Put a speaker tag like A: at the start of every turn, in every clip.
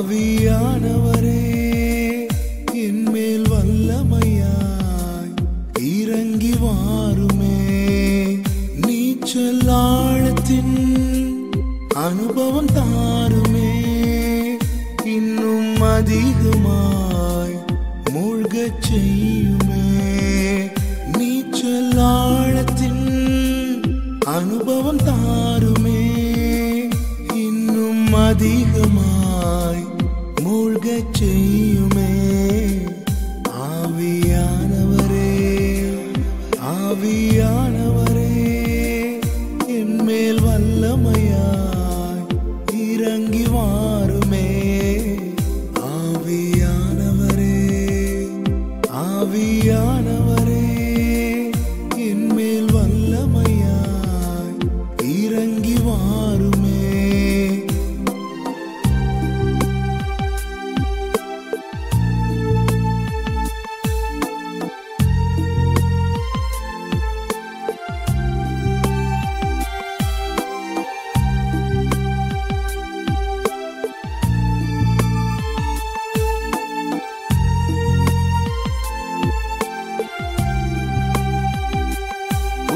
A: ஆவியானவரே என்மேல் வல்லமையாய் இறங்கி வாருமே. நீச்சல் ஆழத்தின் அனுபவம் தாருமே. இன்னும் அதிகமாய் மூழ்கச் செய்யுமே. நீச்சல் ஆழத்தின் அனுபவம் தாருமே. இன்னும் அதிகமாய் மூழ்கச் செய்யுமே. ஆவியானவரே ஆவியானவரே என்மேல் வல்லமையாய் இறங்கி வாருமே. ஆவியானவரே ஆவியானவரே என்மேல் வல்லமையாய் இறங்கி வாருமே.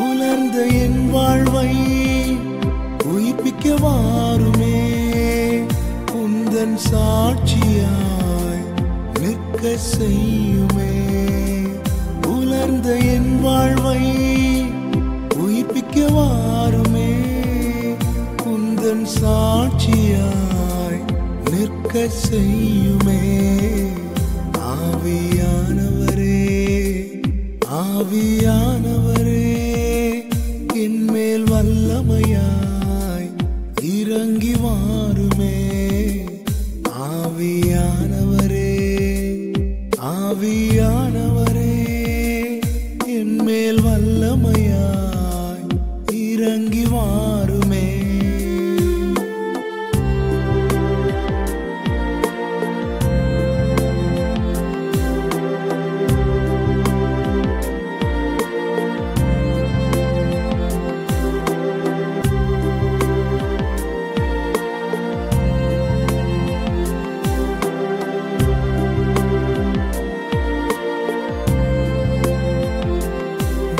A: உலர்ந்த என் வாழ்வை உயிர்ப்பிக்க வாருமே. உந்தன் சாட்சியாய் நிற்க செய்யுமே. உலர்ந்த என் வாழ்வை உயிர்ப்பிக்க வாருமே. உந்தன் சாட்சியாய் நிற்க செய்யுமே. ஆவியானவரே ஆவியானவரே என்மேல் வல்லமையாய் இறங்கி வாருமே. ஆவியானவரே ஆவியானவரே என்மேல் வல்லமையாய் இறங்கி வாருமே.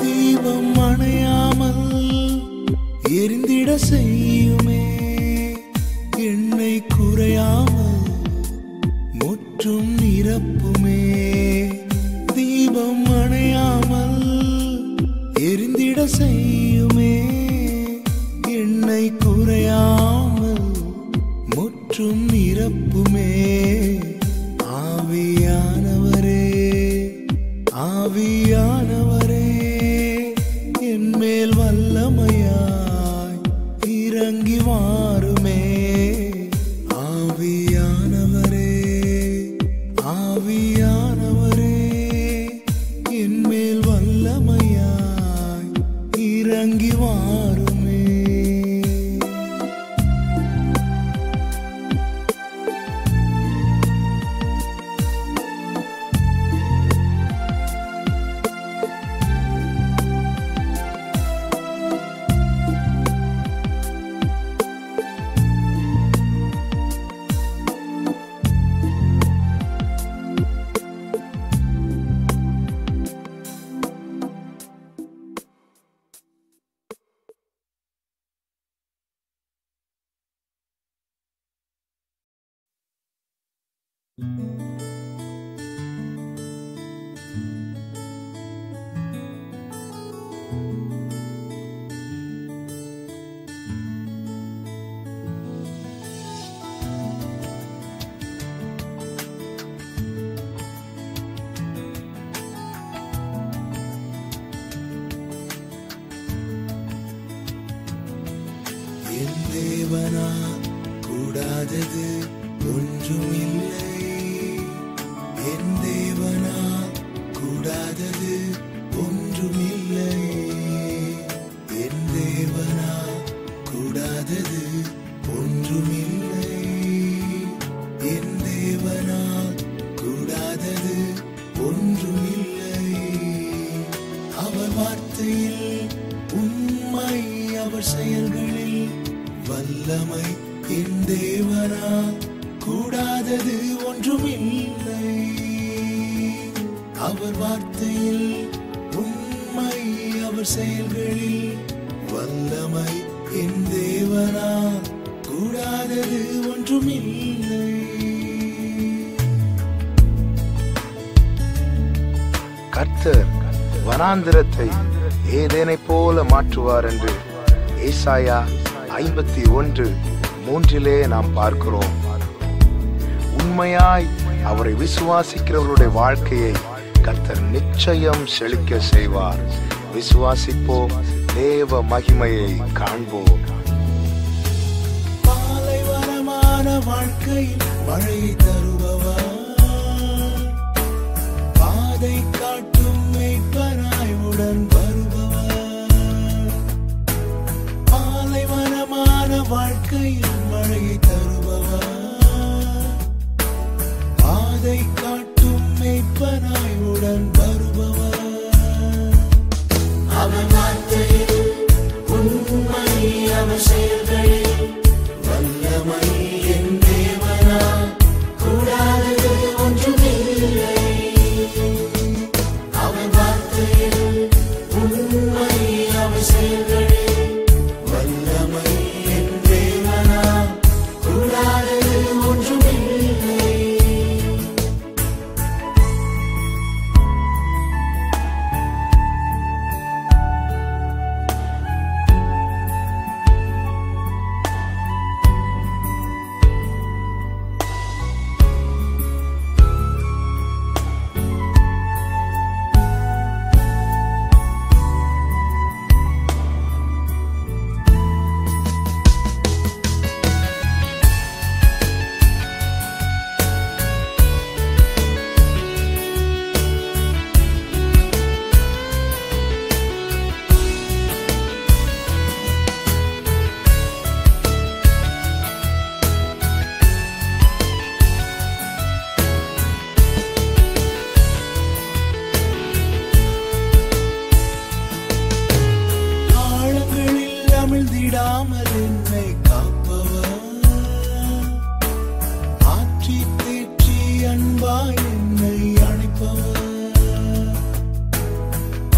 A: தீபம் அணையாமல் எரிந்திட செய்யுமே. எண்ணெய் குறையாமல் முற்றும் நிரப்புமே. தீபம் அணையாமல் எரிந்திட செய்யுமே. எண்ணெய் குறையாமல் முற்றும் நிரப்புமே. ஆவியானவரே ஆவியானவரே என்மேல் வல்லமையாய் இறங்கி வாருமே. ஆவியானவரே ஆவியானவரே என்மேல் வல்லமையாய் இறங்கி வாருமே. என் தேவனா கூடாதது ஒன்றுமில்லை. என் தேவனா கூடாதது ஒன்றுமில்லை. என் தேவனா கூடாதது ஒன்றுமில்லை. என் தேவனா கூடாதது ஒன்றுமில்லை. அவர் வார்த்தையில் உண்மை, அவர் செயல்களில் வல்லமை. என் தேவனா கூடாதது ஒன்றுமில்லை. அவர் வார்த்தையில் உண்மை, அவர் செயல்களில் வல்லமை. என் தேவனால் கூடாதது ஒன்றுமில்லை.
B: கர்த்தர் வனாந்திரத்தை ஏதேனை போல மாற்றுவார் என்று ஏசாயா 51:3 நாம் பார்க்கிறோம். உண்மையாய் அவரை விசுவாசிக்கிறவர்களுடைய வாழ்க்கையை கர்த்தர் நிச்சயம் செழிக்க செய்வார். விசுவாசிப்போம், தேவ மகிமையை காண்போம்.
A: பாலைவனமான வாழ்க்கையில் மழையை தருபவர், பாதை காட்டும் மேய்ப்பனாய் உடன் வருபவர். பாலைவனமான வாழ்க்கையில் மழையை தருபவர், பாதை காட்டும் மேய்ப்பனாய் உடன் வருபவர். அவர் வார்த்தையில் உண்மை, அவர் செயல்களில் வல்லமை. என் தேவனால் கூடாதது ஒன்றுமில்லை. அவர் வார்த்தையில் உண்மை, அவர் செயல்களில் வல்லமை. என் தேவனால் கூடாதது ஒன்றுமில்லை. அமிழ்ந்திடாமல் என்னை காப்பவர், ஆற்றி தேற்றி அன்பாய் என்னை அணைப்பவர்.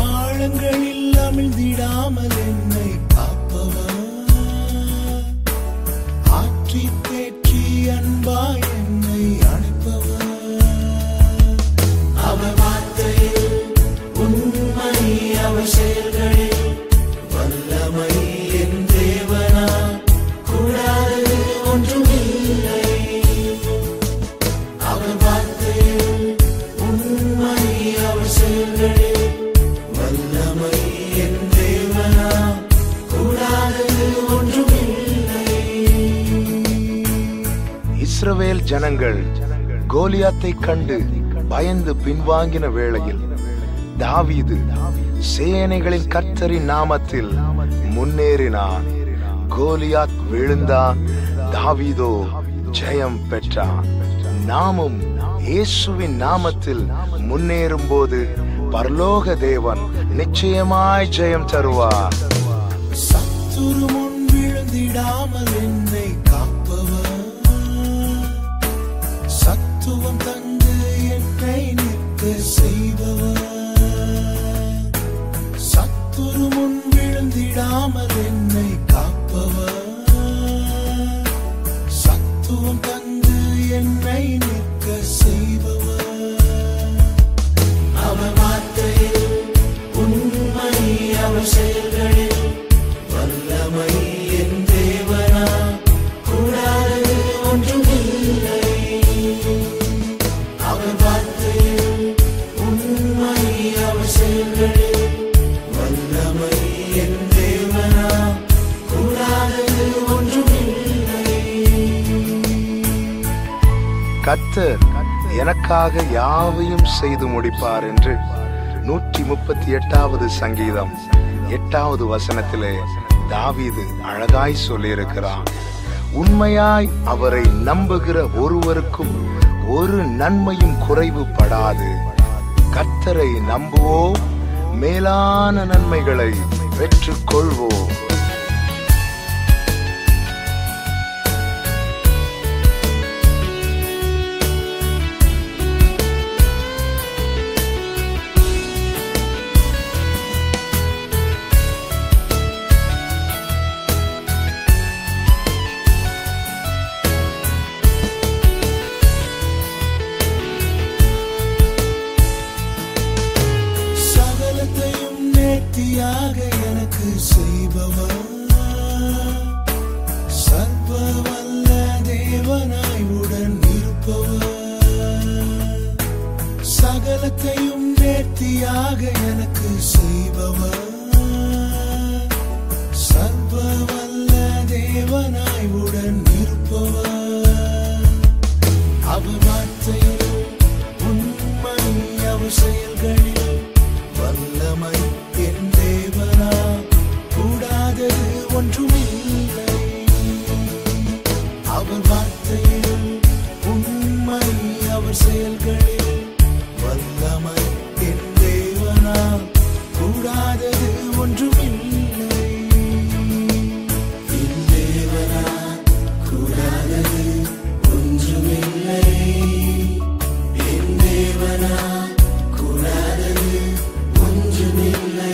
A: ஆழங்களில் அமிழ்ந்திடாமல் என்னை காப்பவர், ஆற்றி தேற்றி அன்பாய் என்னை அணைப்பவர். அவர் வார்த்தையில் உண்மை, அவர் செயல்களில் வல்லமை. என் தேவனால் கூடாதது ஒன்றுமில்லை. அவர் வார்த்தையில் உண்மை, அவர் செயல்களில் வல்லமை. என் தேவனால் கூடாதது ஒன்றுமில்லை.
B: இஸ்ரவேல் ஜனங்கள் கோலியாத்தை கண்டு பயந்து பின்வாங்கின வேளையில் தாவீது சேனைகளின் கர்த்தரின் நாமத்தில் முன்னேறினான். கோலியாத் விழுந்தான், தாவீதோ ஜெயம் பெற்றான். நாமும் இயேசுவின் நாமத்தில் முன்னேறும் போது பரலோக தேவன் நிச்சயமாய் ஜெயம் தருவார்.
A: சத்துரு முன் விழுந்திடாமல் என்னை காப்பவர், சத்துவம் தந்து என்னை நிற்க செய்பவர். சத்துரு முன் விழுந்திடாமல் என்னை காப்பவர், சத்துவம் தந்து என்னை நிற்க செய்பவர். அவர் வார்த்தையில் உண்மை, அவர் செயல்களில் வல்லமை. என் தேவனால் கூடாதது ஒன்றுமில்லை. அவர் வார்த்தையில் உண்மை, அவர் செயல்களில் வல்லமை. என் தேவனால் கூடாதது ஒன்றுமில்லை.
B: கர்த்தர் எனக்காக யாவையும் செய்து முடிப்பார் என்று 138வது சங்கீதம் 8வது வசனத்திலே தாவீது அழகாய் சொல்லியிருக்கிறான். உண்மையாய் அவரை நம்புகிற ஒருவருக்கும் ஒரு நன்மையும் குறைவுபடாது. கர்த்தரை நம்புவோம், மேலான நன்மைகளை பெற்றுக்கொள்வோம்.
A: நேர்த்தியாக எனக்கு செய்பவர் சர்வ வல்ல தேவனாய் உடன் இருப்பவர் சகலத்தையும் நேர்த்தியாக எனக்கு செய்பவர் சர்வ வல்ல தேவனாய் உடன் இருப்பவர் அவர் வார்த்தையில் உண்மை அவர் செயல்களில் வல்லமை என் தேவனா கூடாதது ஒன்றுமில்லை அவர் வார்த்தையில் உண்மை அவர் செயல்களில் வல்லமை என் தேவனா கூடாதது ஒன்றுமில்லை என் தேவனா கூடாதது ஒன்றுமில்லை என் தேவனா கூடாதது ஒன்றுமில்லை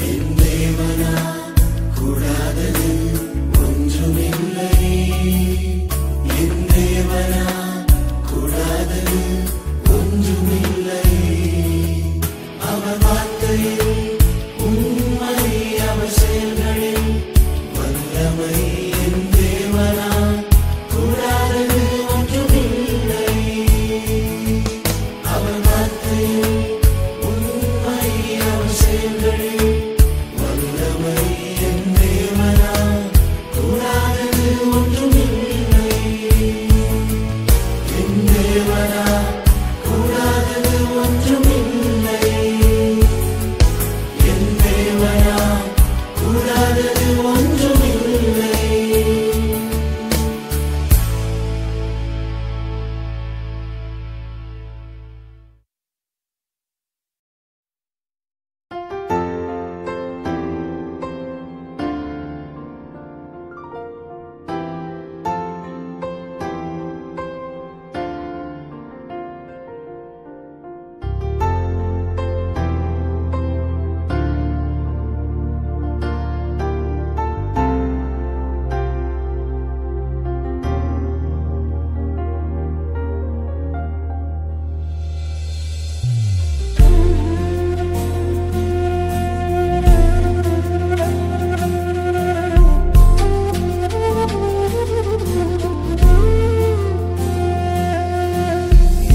A: என் தேவனா கூடாதது ஒன்றுமில்லை என் தேவனா கூடாதது ஒன்றுமில்லை அவர் வார்த்தையில் உண்மை அவர் செயல்களில் வல்லமை என் தேவனா கூடாதது ஒன்றுமில்லை அவர் வார்த்தையில் உண்மை அவர் செயல்களில் வல்லமை என் தேவனா கூடாதது ஒன்றுமில்லை என் தேவனா கூடாதது ஒன்றுமில்லை என் தேவனா கூடாதது ஒன்றுமில்லை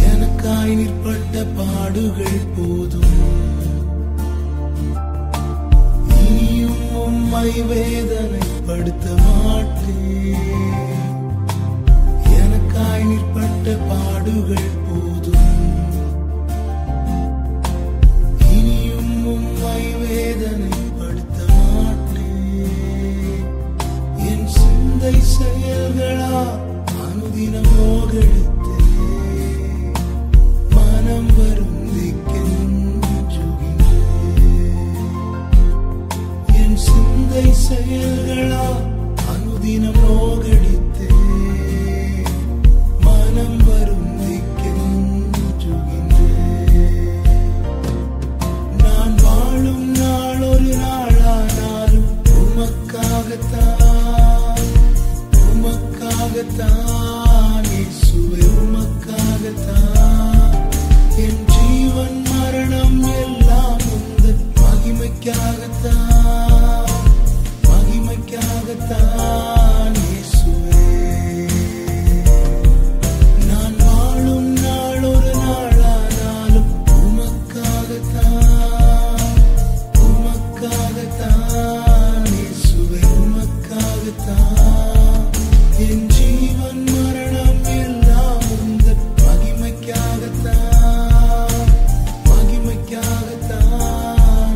A: எனக்காய் நிற்பட்ட பாடுகள் போதும் இனியும் உம்மை வேதனைப்படுத்த மாட்டேன் எனக்காய் நிற்பட்ட பாடுகள் போதும் இனியும் உம்மை வேதனைப்படுத்த மாட்டேன் என் சிந்தை செயல்களா அனுதினம் நோகெடுத்தே மனம் என் சிந்தை செயல்களா அனுதினம் நோகெடுத்தே மனம் நான் வாழும் நாள் ஒரு நாளானாலும் உமக்காகத்தான் இயேசுவே உமக்காகத்தான் என் ஜீவன் மரணம் எல்லாம் உந்தன் மகிமைக்காகத்தான் இயேசுவே நான் வாழும் நாள் ஒரு நாளானாலும் உமக்காகத்தான் இயேசுவே உமக்காகத்தான் என் ஜீவன் மரணம் எல்லாம் உந்தன் மகிமைக்காகத்தான்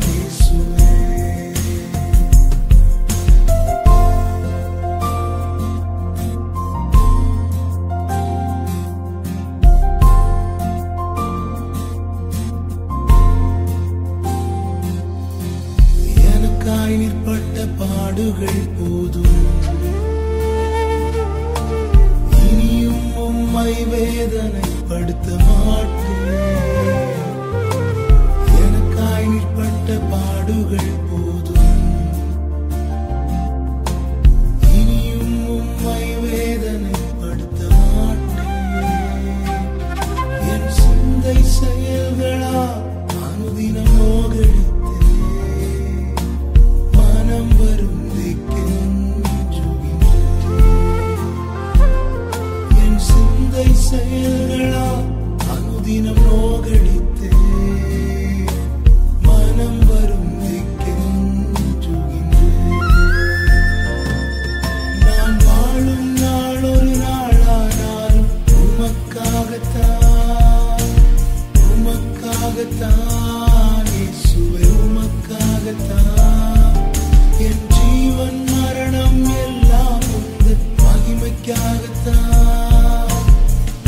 A: இயேசுவே எனக்காய் நிற்பட்ட பாடுகள் போதும் இனியும் உம்மை வேதனைப்படுத்த மாட்டேன் எனக்காய் நிற்பட்ட பாடுகள் போதும் இனியும் உம்மை வேதனைப்படுத்த மாட்டேன் என் சிந்தை செயல்களா அனுதினம் நோகெடுத்தே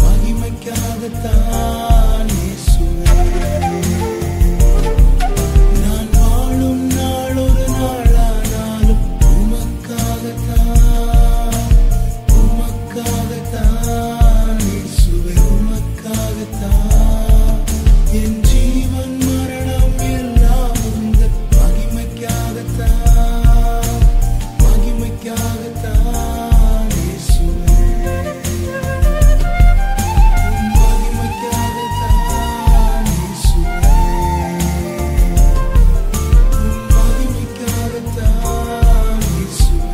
A: மகிமைக்காகத்தான் இயேசுவே. நான் வாழும் நாள் ஒரு நாளானாலும் உமக்காகத்தான் இயேசுவே, உமக்காகத்தான். என் ஜீவன் மரணம் எல்லாம் உந்தன் மகிமைக்காகத்தான், மகிமைக்காகத்தான் இயேசுவே. உம் மகிமைக்காகத்தான் இயேசுவே, உம் மகிமைக்காகத்தான் இயேசுவே.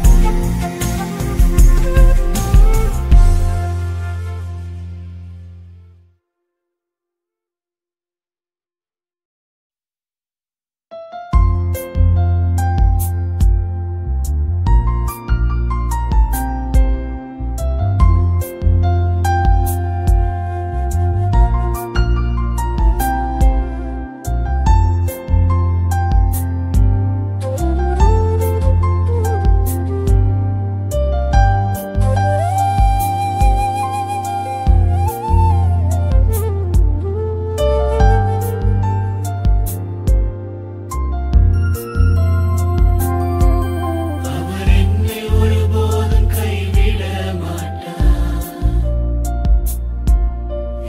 A: அவர் என்னை ஒருபோதும் கைவிட மாட்டார்,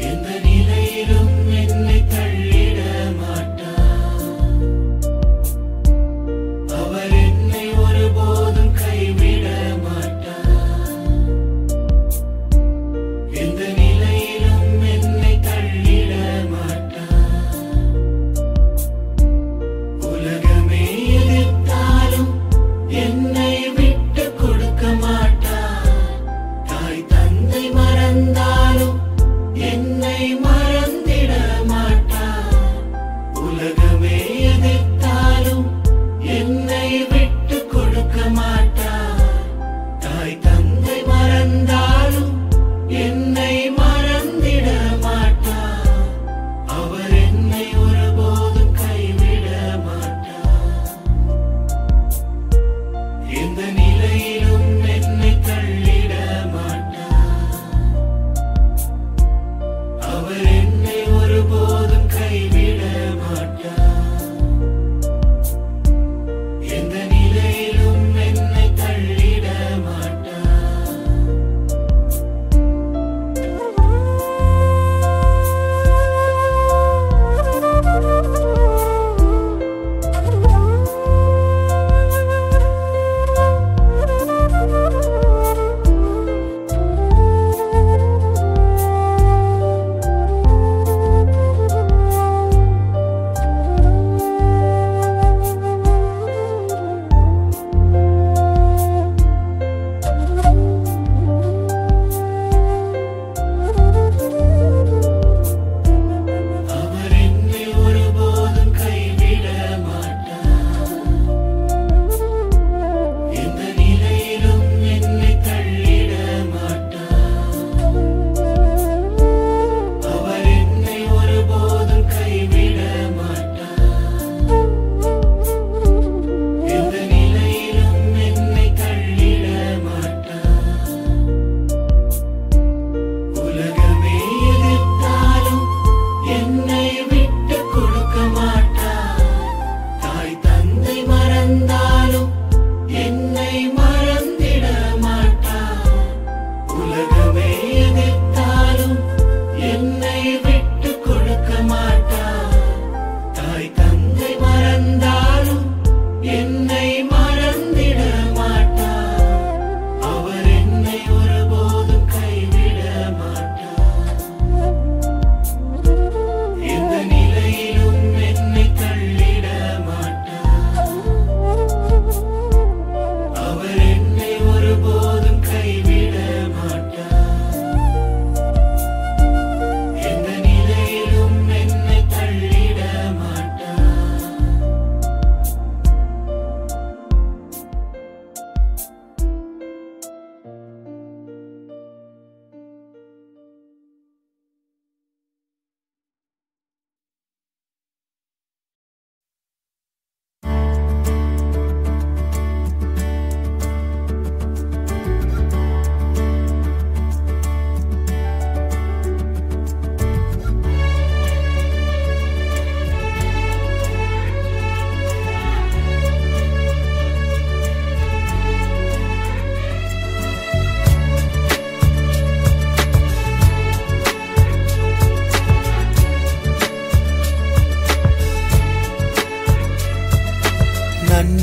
A: எந்த நிலையிலும் என்னை தள்ளிட மாட்டார். அவர் என்னை ஒருபோதும் கைவிட மாட்டார், எந்த நிலையிலும் என்னை தள்ளிட மாட்டார். உலகமே எதிர்த்தாலும் என்னை விட்டு கொடுக்க மாட்டார். தாய் தந்தை மறந்தாலும் என்னை மறந்திட மாட்டார். உலகமே எதிர்த்தாலும் என்னை விட்டு கொடுக்க மாட்டார். தாய் தந்தை மறந்தாலும் என்னை மறந்திட மாட்டார். அவர் என்னை ஒருபோதும் கைவிட மாட்டார், எந்த நிலையிலும் என்னை தள்ளிட மாட்டார்.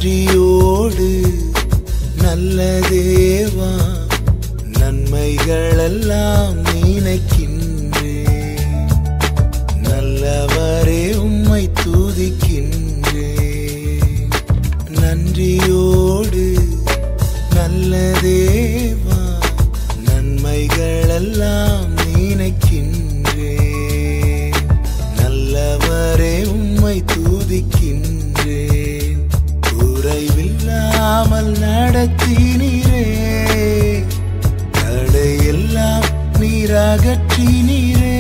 A: நன்றியோடு நல்ல தேவா நன்மைகளெல்லாம் நினைக்கின்றேன். நல்லவரே உம்மை துதிக்கின்றேன். நன்றியோடு நல்ல தேவா நன்மைகளெல்லாம் நினைக்கின்றேன். நல்லவரே உம்மை துதிக்கின்றேன். குறைவில்லாமல் நடத்தினீரே, தடையெல்லாம் நீர் அகற்றினீரே.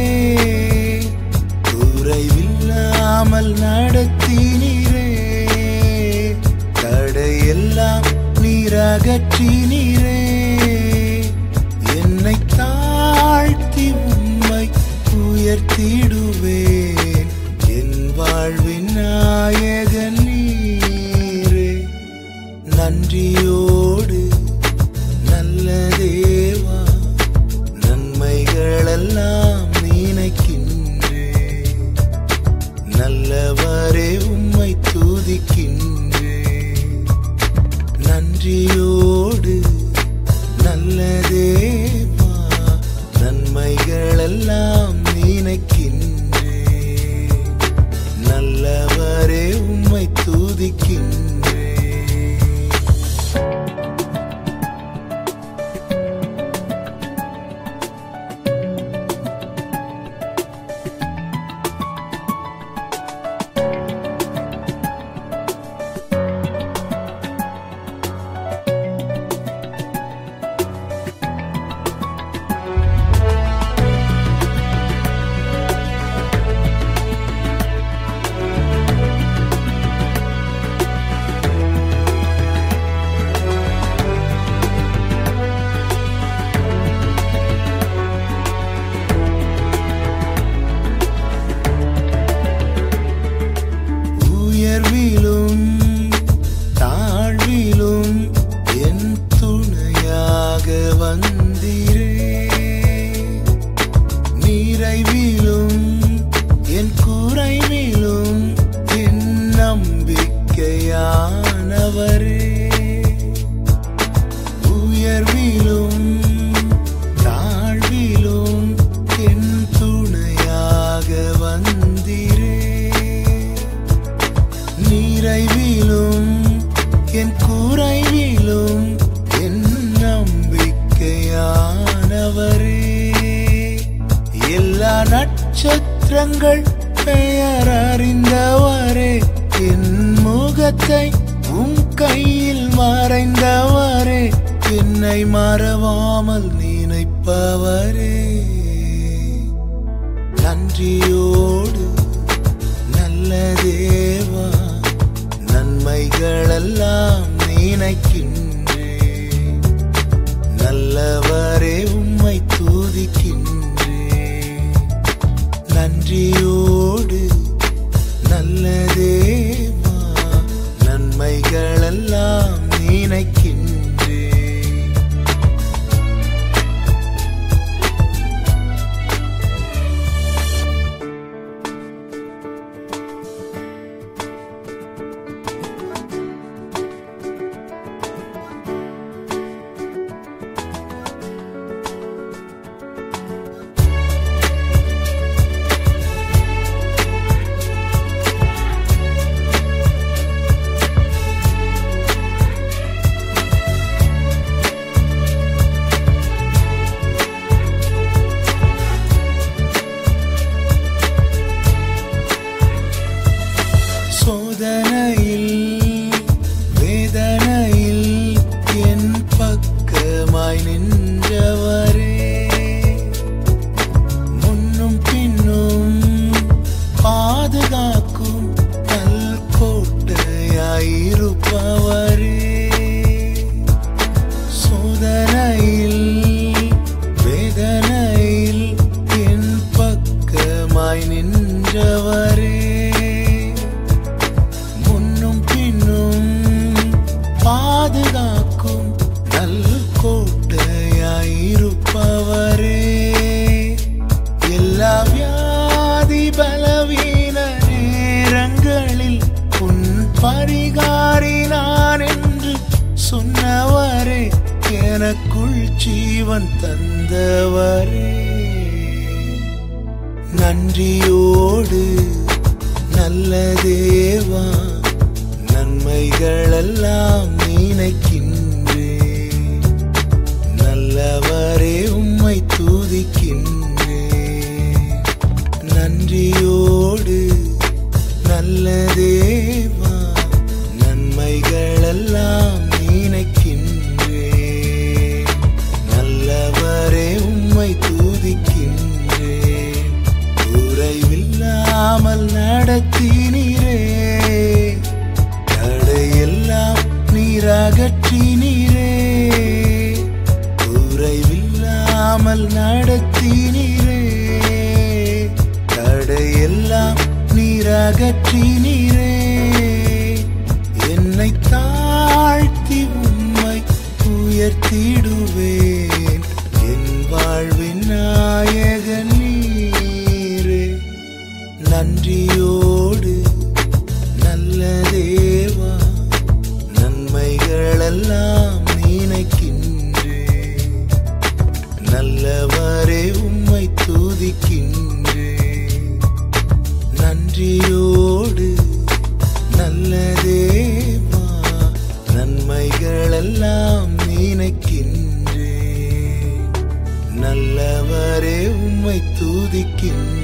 A: குறைவில்லாமல் நடத்தினீரே, தடையெல்லாம் நீர் அகற்றினீரே. என்னை தாழ்த்தி உம்மை உயர்த்திடுவேன். என் வாழ்வின் நாயகன் நீரே. நன்றியோடு நல்ல தேவா நன்மைகளெல்லாம் நினைக்கின்றேன். நல்லவரே உம்மை துதிக்கின்றேன். நன்றியோடு நல்ல தேவா நன்மைகளெல்லாம் நினைக்கின்றேன். நல்லவரே உம்மை துதிக்கின்றேன். உயர்விலும் தாழ்விலும் என் துணையாக வந்தீரே. நிறைவிலும் என் குறைவிலும் என் நம்பிக்கையானவரே. உயர்விலும் தாழ்விலும் என் துணையாக வந்தீரே. நிறைவிலும் என் குறைவிலும் என் நம்பிக்கையானவரே. எல்லா நட்சத்திரங்கள் பெயர் அறிந்தவரே. என் முகத்தை உம் கையில் மறைந்தவரே. என்னை மறவாமல் நினைப்பவரே. நன்றியோடு நல்ல தேவா நன்மைகளெல்லாம் நினைக்கின்றேன். நல்லவரே உம்மை துதிக்கின்றேன். நன்றியோடு நல்ல தேவா நன்மைகளெல்லாம் நினைக்கின்றேன். சோதனையில் வேதனையில் என் பக்கமாய் நின்றவரே. முன்னும் பின்னும் பாதுகாக்கும் நல் கோட்டையாயிருப்பவரே. சோதனையில் வேதனையில் என் பக்கமாய் நின்றவரே. பாதுகாக்கும் நல் கோட்டையாயிருப்பவரே. எல்லா வியாதி பலவீன நேரங்களில் உன் பரிகாரினார் எனக்குள் ஜீவன் தந்தவரே, நன்றியோடு நல்ல தேவா நன்மைகளெல்லாம் நினைக்கின்றே, நல்லவரே உம்மை துதிக்கின்றே. நன்றியோடு நல்ல தேவா நன்மைகளெல்லாம் நினைக்கின்றே, நல்லவரே உம்மை துதிக்கின்றே. குறைவில்லாமல் நடத்தினீரே, தடையெல்லாம் நீரகற்றினீரே. குறைவில்லாமல் நடத்தினீரே, தடையெல்லாம் நீரகற்றினீரே. என்னை தாழ்த்தி உம்மை உயர்த்திடுவேன், என் வாழ்வின் நாயகன் நீரே. நன்றியோடு நல்ல தேவா நன்மைகளெல்லாம் நினைக்கின்றே, நல்லவரே உம்மை துதிக்கின்றே. நன்றியோடு நல்ல தேவா நன்மைகளெல்லாம் நினைக்கின்றே, நல்லவரே உம்மை துதிக்கின்றே.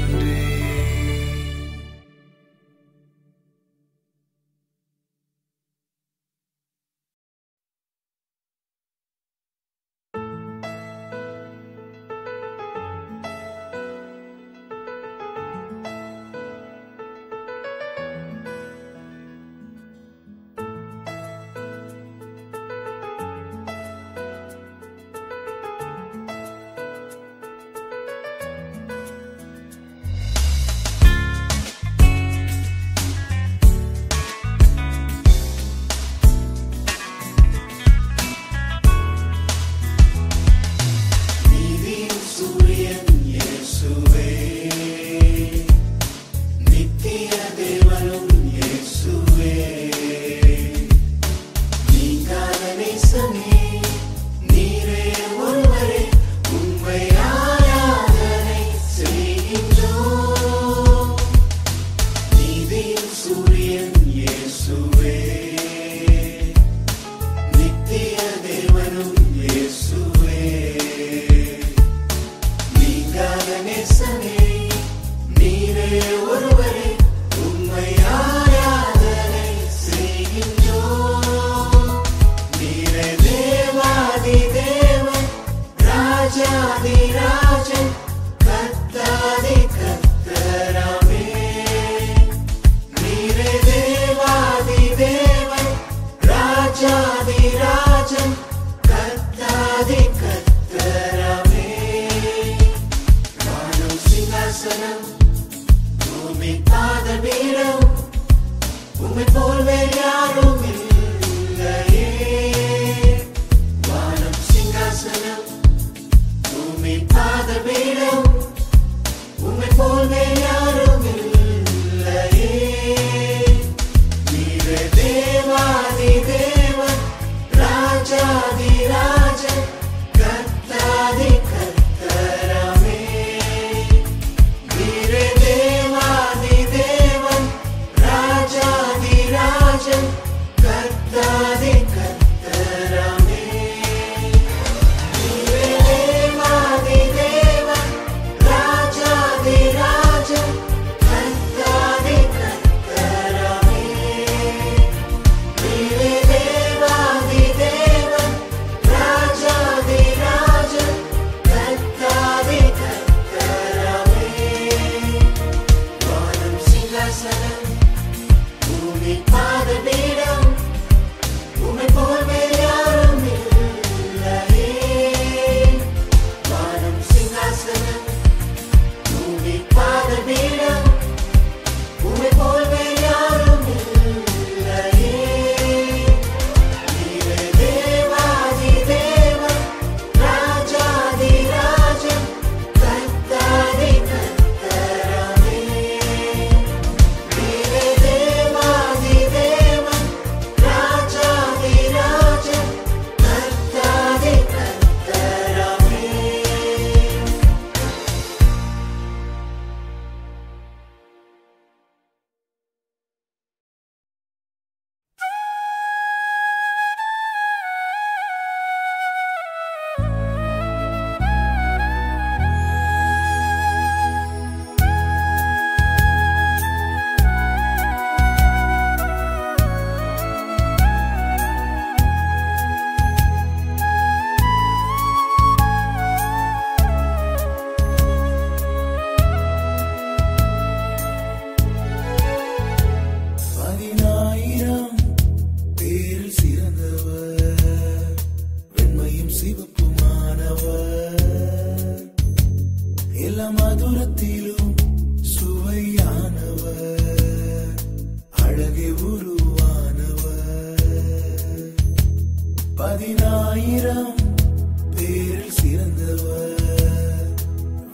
C: ராஜாதி ராஜன்
A: எல்லா மதுரத்திலும் சுவையானவர், அழகே உருவானவர். 10,000 பேரில் சிறந்தவர்,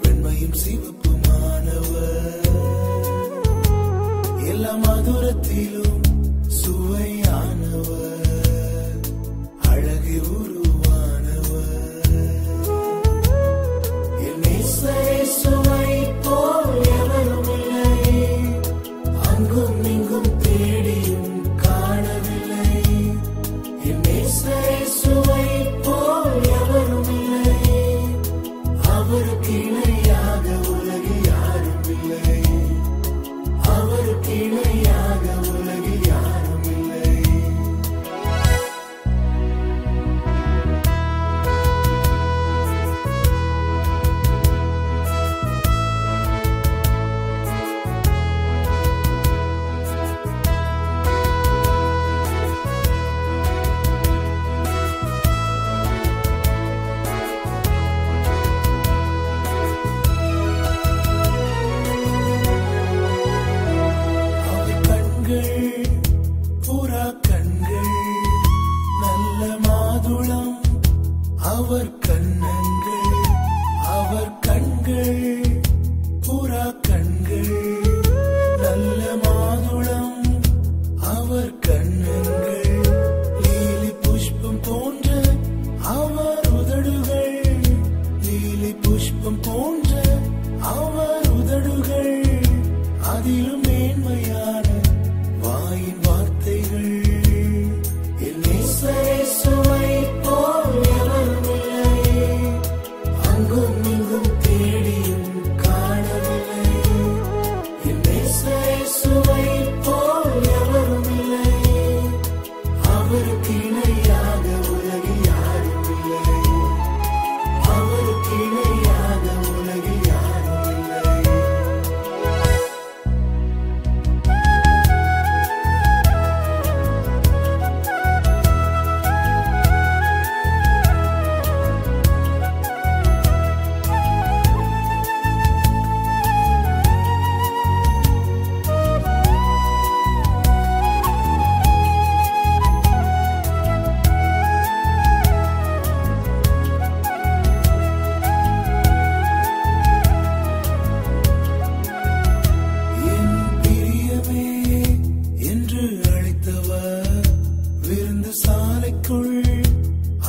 A: வெண்மையும் சிவப்புமானவர். எல்லா மதுரத்திலும் சுவையானவர், அழகே உருவானவர். என் இயேசுவை போல் எவரும் இல்லை, அங்கும் இங்கும் தேடியும் காணவில்லை. என் இயேசுவை போல் எவரும் இல்லை, அவருக்கு இணையாக உலகில் யாரும் இல்லை, அவருக்கு இணையாக உலகில் யாரும் இல்லை. அவர் கண்ணங்கள், அவர் கண்கள் புறா கண்கள், நல்ல மாதுளம் அவர் கண்ணங்கள். லீலி புஷ்பம் போன்ற அவர் உதடுகள், லீலி புஷ்பம் போன்ற அவர் உதடுகள், அதிலும் மேன்மையான வாயின் வார்த்தைகள். என் இயேசுவை போல் எவரும் இல்லை, அங்கும் இங்கும் தேடியும் காணவில்லை. என் இயேசுவை போல் எவரும் இல்லை, அவருக்கு இணையாக உலகில் யாரும் இல்லை, அவருக்கு இணையாக உலகில் யாரும் இல்லை.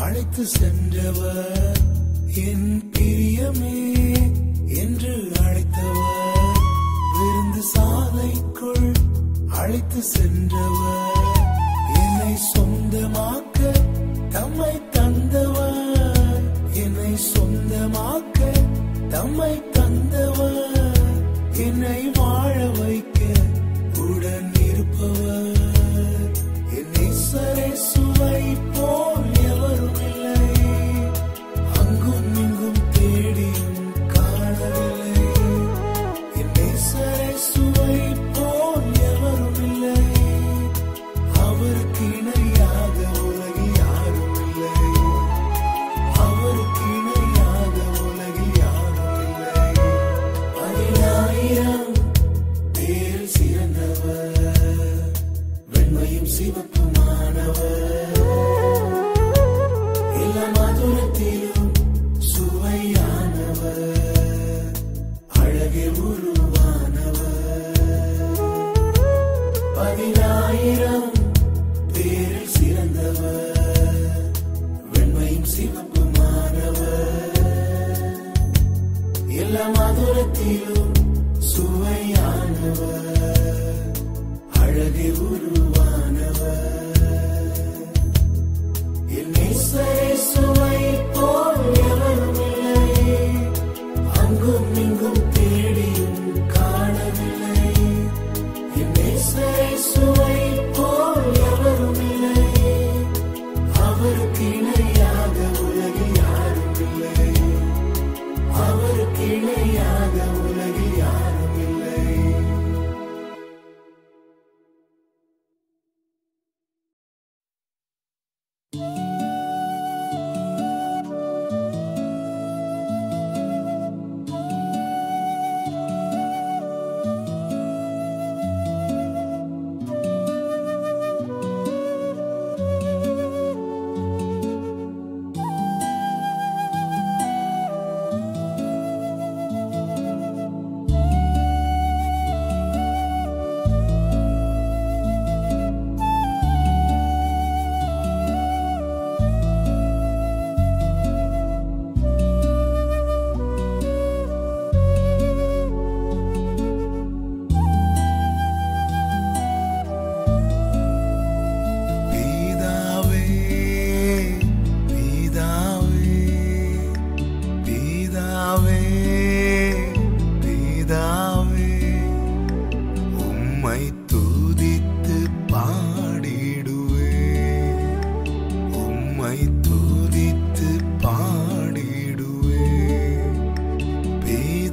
A: அழைத்து சென்றவர், என் பிரியமே என்று அழைத்தவர், விருந்து சாலைக்குள் அழைத்து சென்றவர், என்னை சொந்தமாக்க தம்மை தந்தவர், என்னை சொந்தமாக்க தம்மை தந்தவர், என்னை வாழ வைக்க உடன் இருப்பவர். என் இயேசுவை போல் எவரும் இல்லை, அங்கும் இங்கும் தேடியும் காணவில்லை. என் இயேசுவை போல் எவரும் இல்லை, அவருக்கு இணையாக உலகில் யாரும் இல்லை, அவருக்கு இணையாக உலகில் யாரும் இல்லை. 10,000 பேரில் சிறந்தவர், வெண்மையும் சிவப்புமானவர். எல்லா மதுரத்திலும் சுவையானவர், அழகே உருவானவர். 10,000 பேரில் சிறந்தவர், வெண்மையும் சிவப்புமானவர். எல்லா மதுரத்திலும் சுவையானவர், அழகே உருவானவர். என் இயேசுவை போல் எவரும் இல்லை, அங்கும் இங்கும் தேடியும் காணவில்லை. என் இயேசுவை போல் எவரும் இல்லை, அவருக்கு இணையாக உலகில் யாரும் இல்லை, அவருக்கு இணையாக உலகில் யாரும் இல்லை.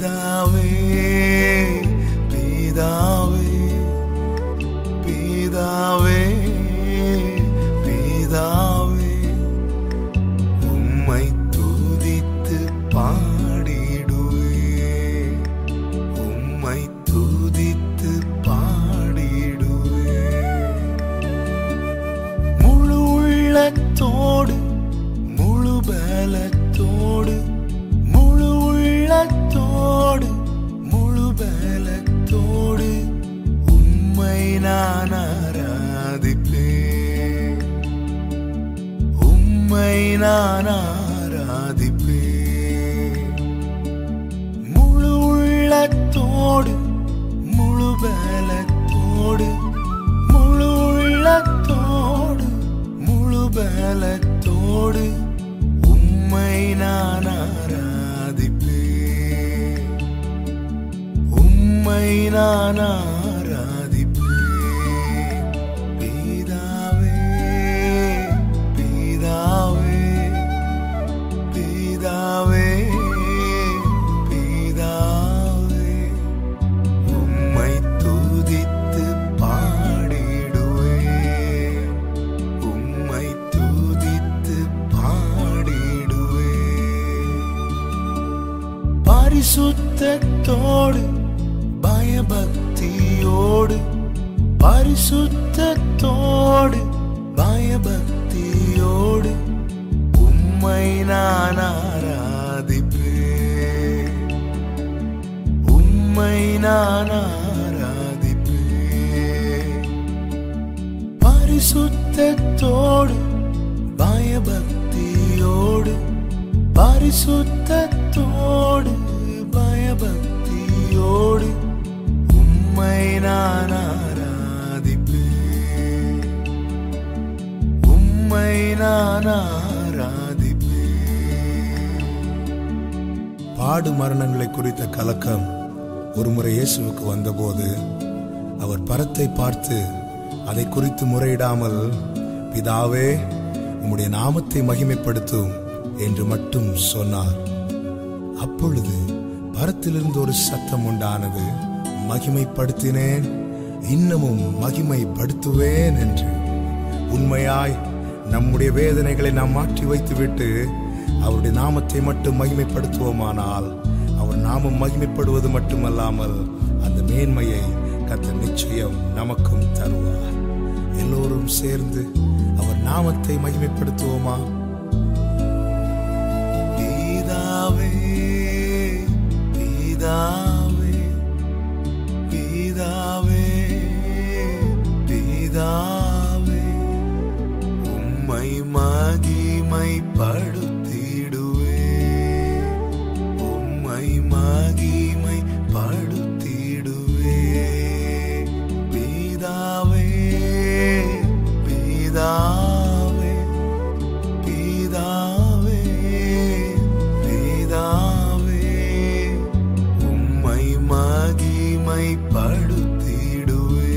A: பிதாவே பிதாவே பிதாவே பிதாவே உம்மை துதித்து பாடிடுவே உம்மை துதித்து பாடிடுவே முழு உள்ளத்தோடு முழு பலத்தோடு முழு உள்ளத்தோடு முழு பலத்தோடு உம்மை நான் ஆராதிப்பேன் உம்மை நான் ஆராதிப்பேன் முழு உள்ளத்தோடு முழு பலத்தோடு முழு உள்ளத்தோடு முழு பலத்தோடு உம்மை நான் ஆராதிப்பேன் உம்மை நான் ஆராதிப்பேன் பிதாவே பிதாவே பிதாவே பிதாவே உம்மை துதித்து பாடிடுவேன் உம்மை துதித்து பாடிடுவேன் பரிசுத்தத்தோடு பயபக்தியோடு பரிசுத்தத்தோடு பயபக்தியோடு உம்மை நான் ஆராதிப்பேன் உம்மை நான் ஆராதிப்பேன் பரிசுத்தத்தோடு பயபக்தியோடு பரிசுத்தத்தோடு பயபக்தியோடு உம்மை நான் ஆராதிப்பேன் உம்மை நான் ஆராதிப்பேன்
B: பாடு மரணங்களை குறித்த கலக்கம் ஒருமுறை இயேசுவுக்கு வந்தபோது அவர் பரத்தை பார்த்து அதை குறித்து முறையிடாமல் பிதாவே உம்முடைய நாமத்தை மகிமைப்படுத்தும் என்று மட்டும் சொன்னார். அப்பொழுது பரத்திலிருந்து ஒரு சத்தம் உண்டானது, மகிமைப்படுத்தினேன் இன்னமும் மகிமைப்படுத்துவேன் என்று. உண்மையாய் நம்முடைய வேதனைகளை நாம் மாற்றி வைத்துவிட்டு அவருடைய நாமத்தை மட்டும் மகிமைப்படுத்துவோமானால் அவர் நாமம் மகிமைப்படுவது மட்டுமல்லாமல் அந்த மேன்மையை கர்த்தர் நிச்சயம் நமக்கும் தருவார். எல்லோரும் சேர்ந்து அவர் நாமத்தை மகிமைப்படுத்துவோமா?
A: பிதாவே பிதாவே பிதாவே பிதாவே உம்மை மகிமைப்படுத்திடுவே உம்மை மகிமைப்படுத்திடுவே பிதாவே பிதாவே பிதாவே பிதாவே உம்மை மகிமைப்படுத்திடுவே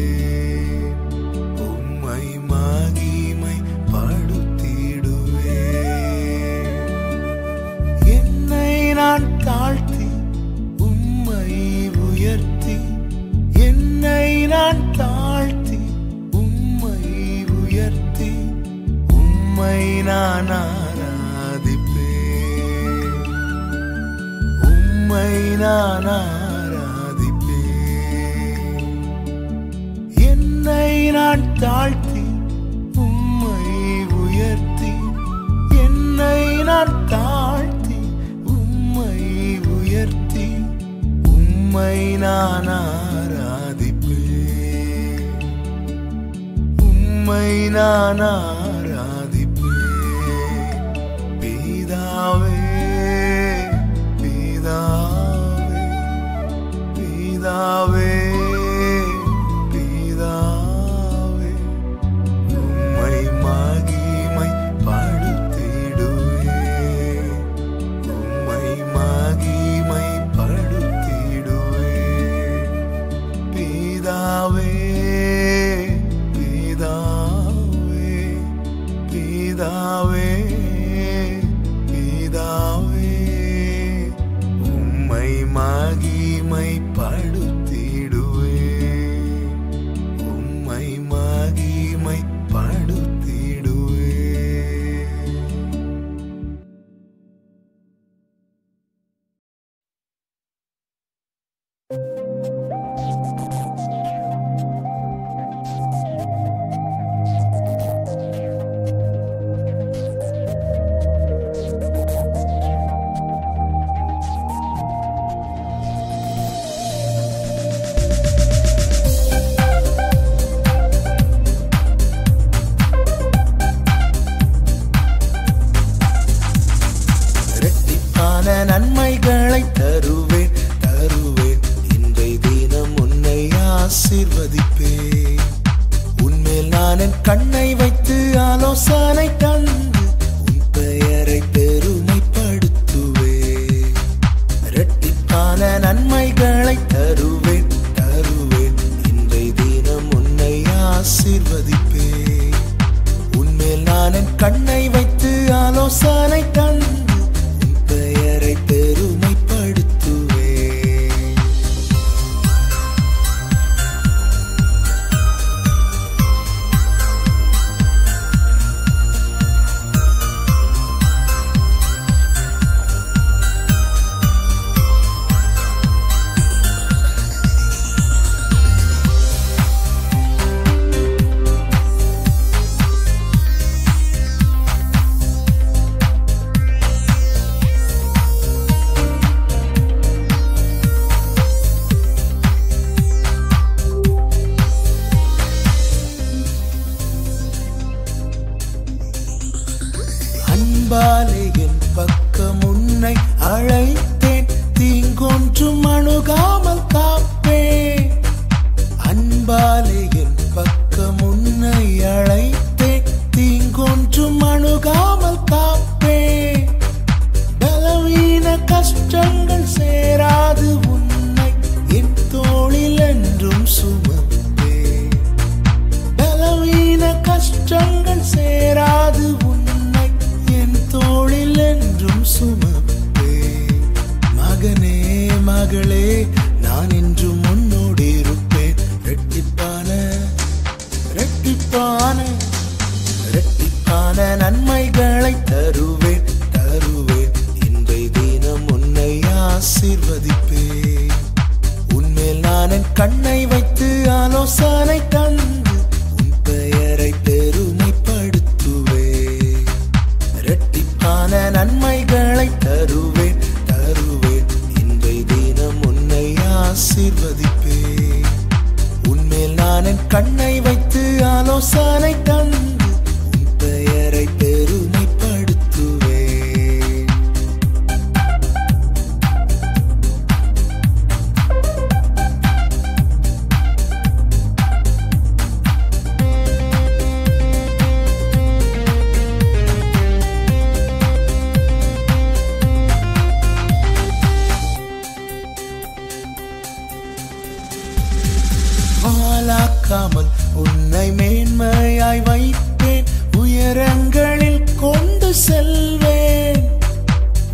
A: உம்மை மகிமைப்படுத்திடுவே என்னை நான் தாழ்த்தி உம்மை உயர்த்தி என்னை நான் தாழ்த்தி உம்மை உயர்த்தி உம்மை நான் ஆராதிப்பேன் உம்மை நான் ஆராதிப்பேன் என்னை நான் தாழ்த்தி உம்மை உயர்த்தி என்னை நான் தாழ்த்தி உம்மை உயர்த்தி உம்மை நான் ஆராதிப்பேன் உம்மை நான் ஆராதிப்பேன் பிதாவே பிதாவே பிதாவே பிதாவே உம்மை மகிமைப்படுத்திடுவே உம்மை மகிமைப்படுத்திடுவே பிதாவே பிதாவே நன்மைகளை தருவேன் தருவேன். இன்றைய தினம் உன்னை ஆசீர்வதிப்பேன். உன்மேல் நான் என் கண்ணை வைத்து ஆலோசனை தந்து உன் பெயரை பெருமைப்படுத்துவேன். இரட்டிப்பான நன்மைகளை தருவேன் தருவேன். இன்றைய தினம் உன்னை ஆசீர்வதிப்பேன். உன்மேல் நான் என் கண்ணை வைத்து ஆலோசனை தந்து பெயரை பெருமைப்படுத்துவேன். அன்பாலே என் பக்கம் உன்னை அழைத்தேன். தீங்கொன்றும் அணுகாமல் காப்பேன். அன்பாலே என் பக்கம் உன்னை அழைத்தேன். தீங்கொன்றும் அணுகாமல் காப்பேன். பலவீன கஷ்டங்கள் சேராது உன்னை என் தோளில் என்றும் சுமப்பேன். பலவீன கஷ்டங்கள் சேராது தோளில் என்றும் சுமப்பேன். மகனே மகளே நான் என்றும் உன்னோடு இருப்பேன். இரட்டிப்பான இரட்டிப்பான இரட்டிப்பான நன்மைகளை தருவேன் தருவேன். இன்றைய தினம் உன்னை ஆசீர்வதிப்பேன். உன்மேல் நான் என் கண்ணை வைத்து ஆலோசனை தந்து உன் பெயரை பெருமைப்படுத்துவேன். இரட்டிப்பான நன்மைகளை தருவேன் தருவேன். இன்றைய தினம் உன்னை ஆசீர்வதிப்பேன். உன்மேல் நான் என் கண்ணை வைத்து ஆலோசனை தந்து உன் பெயரை பெருமைப்படுத்துவேன். வாலாக்காமல் உன்னை மேன்மையாய் வைப்பேன். உயரங்களில் கொண்டு செல்வேன்.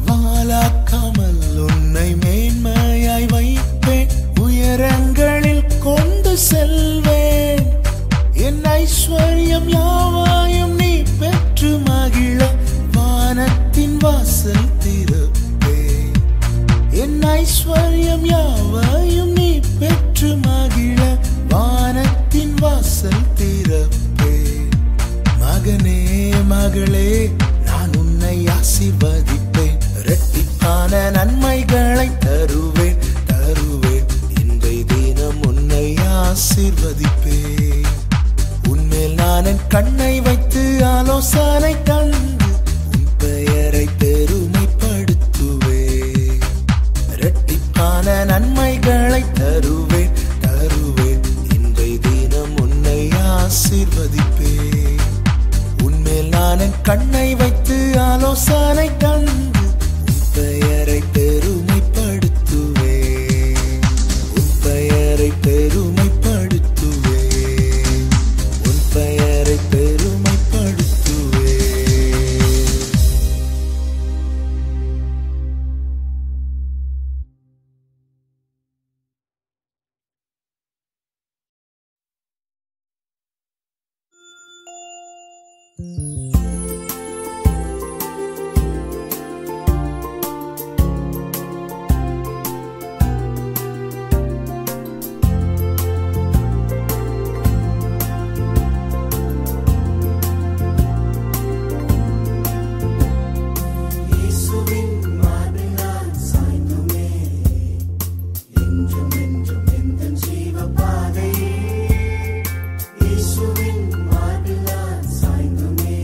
A: வாலாக்காமல் உன்னை மேன்மையாய் வைப்பேன். உயரங்களில் கொண்டு செல்வேன். என் ஐஸ்வர்யம் யாவையும் நீ பெற்று மகிழ வானத்தின் வாசல் திறப்பேன். என் ஐஸ்வர்யம் யாவையும் நீ பெற்று மகிழ வானத்தின் வாசல் திறப்பேன். மகனே மகளே நான் உன்னை ஆசீர்வதிப்பேன். இரட்டிப்பான நன்மைகளை தருவேன் தருவேன். இன்றைய தினம் உன்னை ஆசீர்வதிப்பேன். உன்மேல் நான் என் கண்ணை வைத்து ஆலோசனை தந்து உன் பெயரை பெருமைப்படுத்துவேன். இரட்டிப்பான நன்மைகளை தருவேன் தருவேன். இன்றைய தினம் உன்னை ஆசீர்வதிப்பேன். உன்மேல் நான் என் கண்ணை வைத்து ஆலோசனை தந்து உன் பெயரை பெருமைப்படுத்துவேன். உன் பெயரை பெருமைப்படுத்துவேன். உன் பெயரை பெருமைப்படுத்துவேன். இயேசுவின் மார்பிலான் சாய்ந்துமே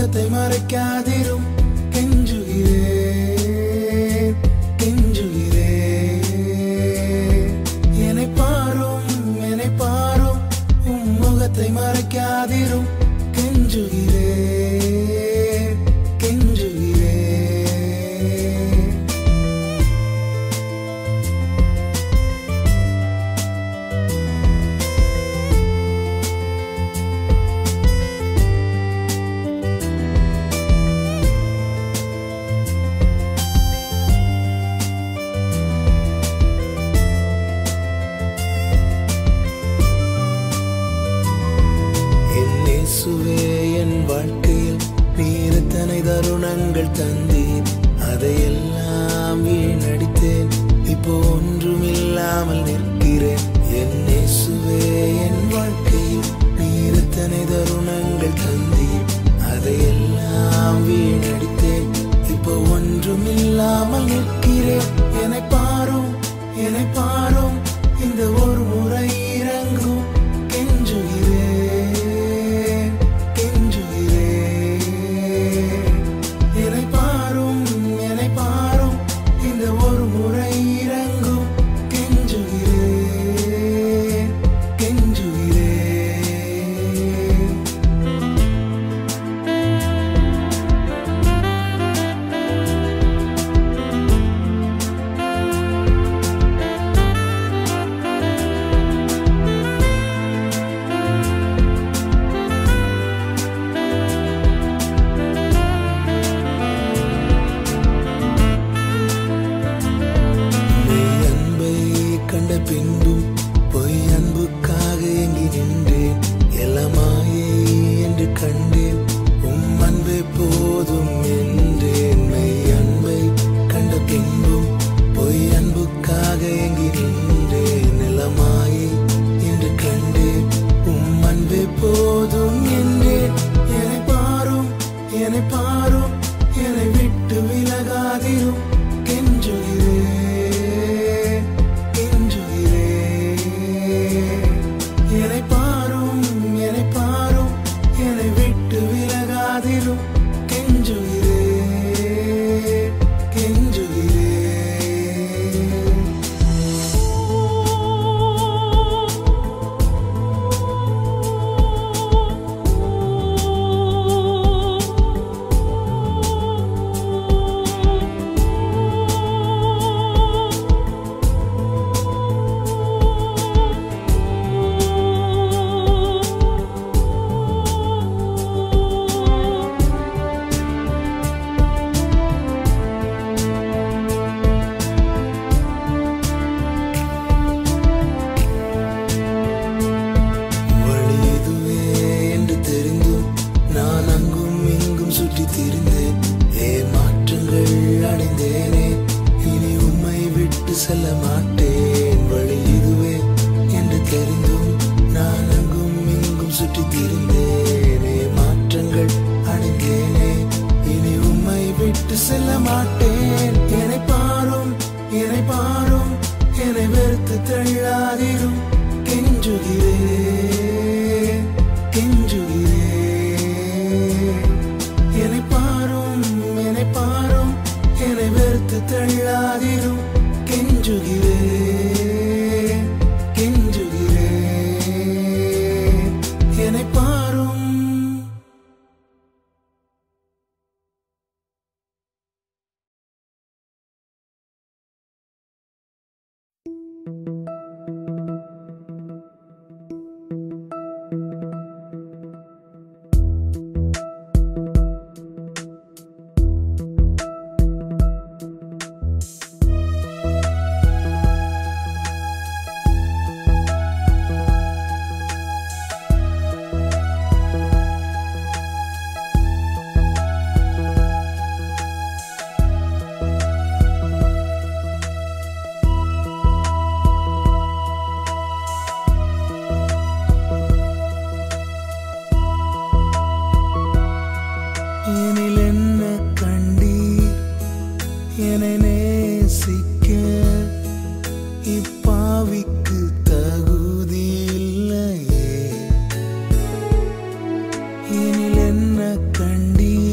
A: முகத்தை மறைக்காதிரும் கெஞ்சுகிறேன் கெஞ்சுகிறேன். என்னை பாரும் உம் முகத்தை மறைக்காதிரும் கெஞ்சுகிறேன் கெஞ்சுகிறேன். என் வாழ்க்கையில் நீர் எத்தனை தருணங்கள் தந்தீர், அதையெல்லாம் வீணடித்தேன், இப்போ ஒன்றுமில்லாமல் நிற்கிறேன். என் இயேசுவே என் வாழ்க்கையில் நீர் எத்தனை தருணங்கள் தந்தீர், அதையெல்லாம் வீணடித்தேன், இப்போ ஒன்றுமில்லாமல் நிற்கிறேன். என்னை பாரும் இந்த ஒரு முறை இறங்கும் கெஞ்சுகிறேன் கெஞ்சுகிறேன். என்னை பாரும் இந்த ஒரு முறை இறங்கும் கெஞ்சுகிறேன் கெஞ்சுகிறேன். பின்பும் பொய் அன்புக்காக ஏங்கி நின்றேன், எல்லாமாயே என்று கண்டேன், உம் அன்பே போதும் என்றேன். மெய் அன்பை கண்ட பின்பும் பொய் அன்புக்காக ஏங்கி நின்றேன், எல்லாமாயே என்று கண்டேன், உம் அன்பே போதும் என்றேன். என்னை பாரும் என்னை விட்டு விலகாதிரும் கெஞ்சுகிறேன். என்னை பாரும் என்னை விட்டு விலகாதிரும் கெஞ்சுகிறேன் கெஞ்சுகிறேன். செல்ல மாட்டேன், வழி இதுவே என்று தெரிந்தும் நான் அங்கும் இங்கும் சுற்றி திரிந்தேனே, மாற்றங்கள் அடைந்தேனே, இனி உம்மை விட்டு செல்ல மாட்டேன். என்னை பாரும் என்னை வெறுத்து தள்ளாதிரும் கெஞ்சுகிறேன் கெஞ்சுகிறேன். என்னை பாரும் என்னை வெறுத்து தள்ளாதிரும் கெஞ்சுகிறேன் கெஞ்சுகிறேன். என்னை பாரும். கண்டீ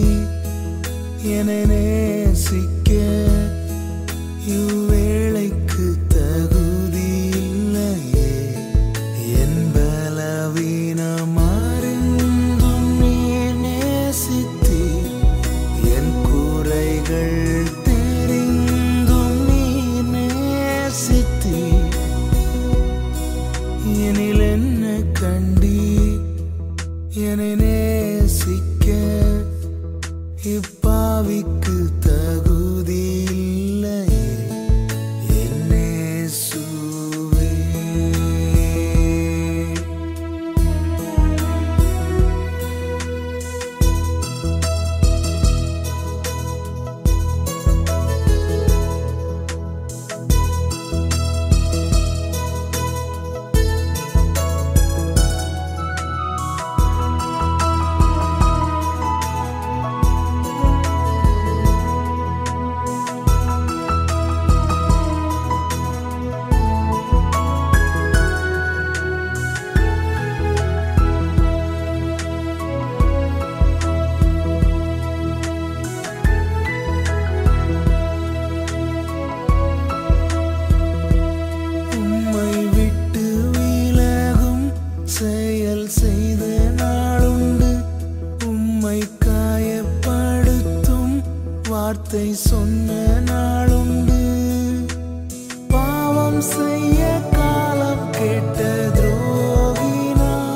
A: செய்ய காலம் கேட்ட துரோகினான்.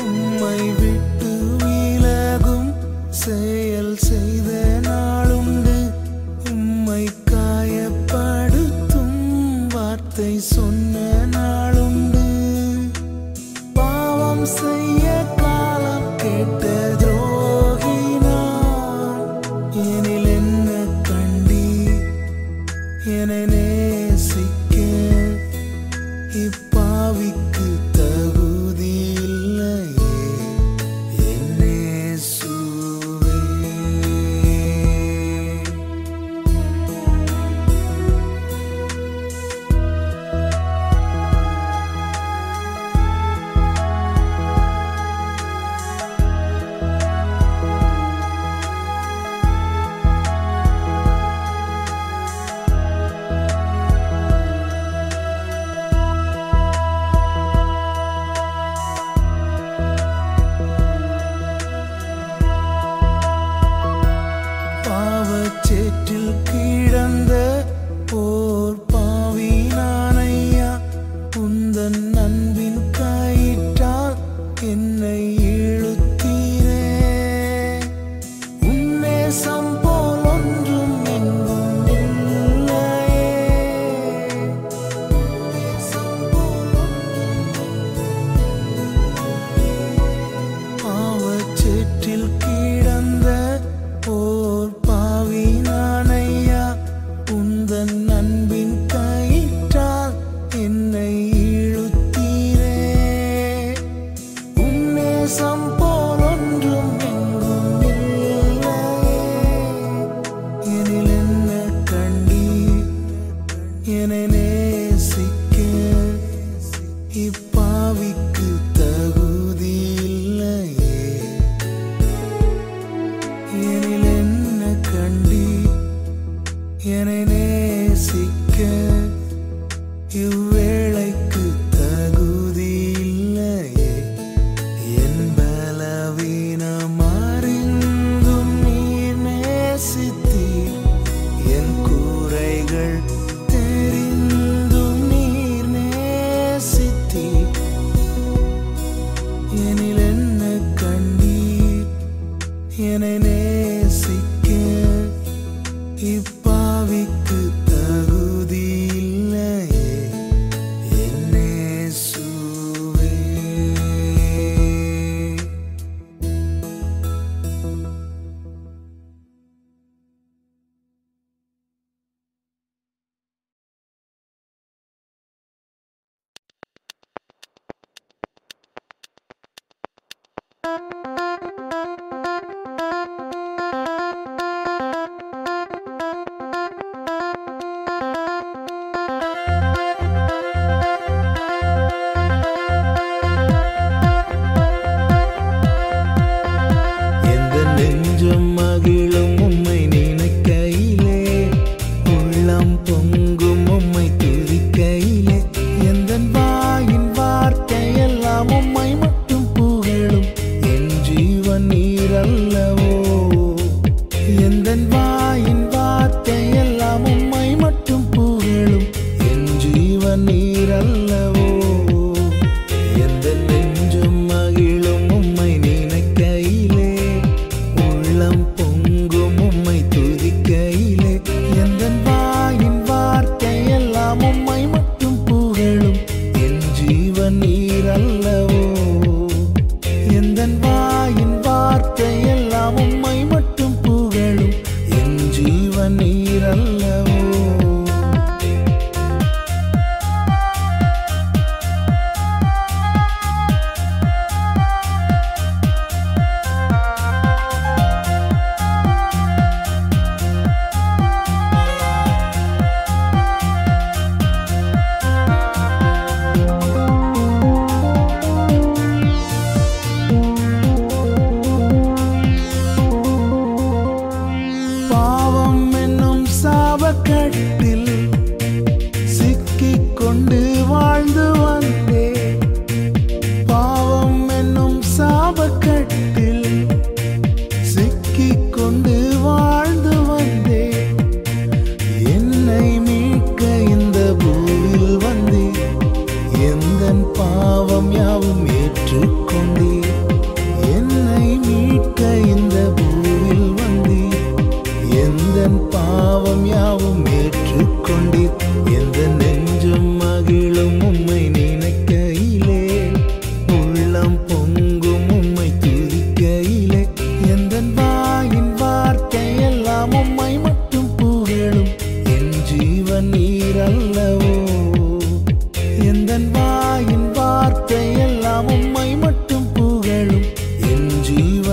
A: உம்மை விட்டு விலகும் செயல் செய்த நாளுண்டு. உம்மை காயப்படுத்தும் வார்த்தை சொன்ன நாளுண்டு. பாவம் செய்ய காலம் கேட்ட துரோகினான். எனில் என்ன கண்டி என்னை நேசிக்க இப்பாவிக்கு தகுதி இல்லையே என் இயேசுவே. பாவச்சேற்றில் கிடந்த ஓர் பாவி நானையா. உந்தன் அன்பின் கயிற்றால் என்னை இழுத்தீரே. உன்னேசம் போல் ஒன்றும் எங்கும் இல்லையே. உன்னேசம் போல் பாவச்சேற்றில் கிடந்த ஓர் பாவி நானையா. உந்தன் அன்பின் கயிற்றால் என்னை இழுத்தீரே. உன்னேசம் போல் ஒன்றும் எங்கும் இல்லையே. எனில் என்ன கண்டி என்னை நேசிக்க இப்பாவிக்கு தகுதி இல்லையே. எனில் என்ன கண்டி என்னை நேசிக்க இவ்வேளைக்கு தகுதி இல்லையே. என் பலவீனம் அறிந்தும் நீர் நேசித்தீர். என் குறைகள் தெரிந்தும் நீர் நேசித்தீர். எனில் என்ன கண்டீர் என்னை நேசிக்க இப்பாவிக்கு தகுதி இல்லையே என் இயேசுவே. எந்த நெஞ்சம் மகிழும் உம்மை நினைக்கையிலே. உள்ளம் பொங்கும் உம்மை துதிக்கையிலே. எந்தன் வாயின் வார்த்தை எல்லாம் உம்மை மட்டும் புகழும். என் ஜீவன் நீரல்லவோ. எந்தன் வாயின் வார்த்தை எல்லாம் உம்மை மட்டும் புகழும். என் ஜீவன் நீரல்லவோ. எந்த நெஞ்சம் மகிழும் உம்மை நினைக்கையிலே. உள்ளம் பொங்கும் உம்மை துதிக்கையிலே. எந்தன் வாயின் வார்த்தை எல்லாம் உம்மை மட்டும் புகழும். என் ஜீவன் நீரல்லவோ. எந்தன் வாயின் வார்த்தை எல்லாம் உம்மை மட்டும் புகழும். என் ஜீவன் நீரல்லவோ.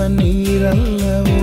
A: ஜீவன் நீரல்லவோ.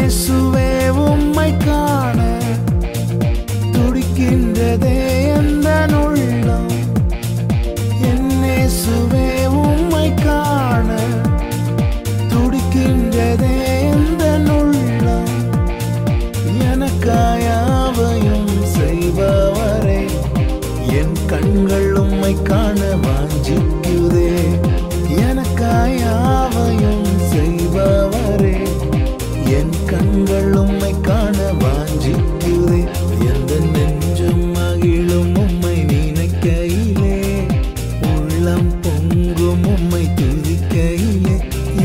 A: இயேசுவே உம்மை காண துடிக்கின்றதே எந்தன் உள்ளம். இயேசுவே உம்மை காண துடிக்கின்றதே எந்தன் உள்ளம். எனக்காயாவையும் செய்பவரே, என் கண்கள் உம்மை காண வாஞ்சிக்குதே. எனக்காயாவையும் செய்பவரே, என் கண்கள் உம்மை காண வாஞ்சிக்குதே. எந்த நெஞ்சம் மகிழும் உம்மை நினைக்கையிலே, உள்ளம் பொங்கும் உம்மை துதிக்கையிலே.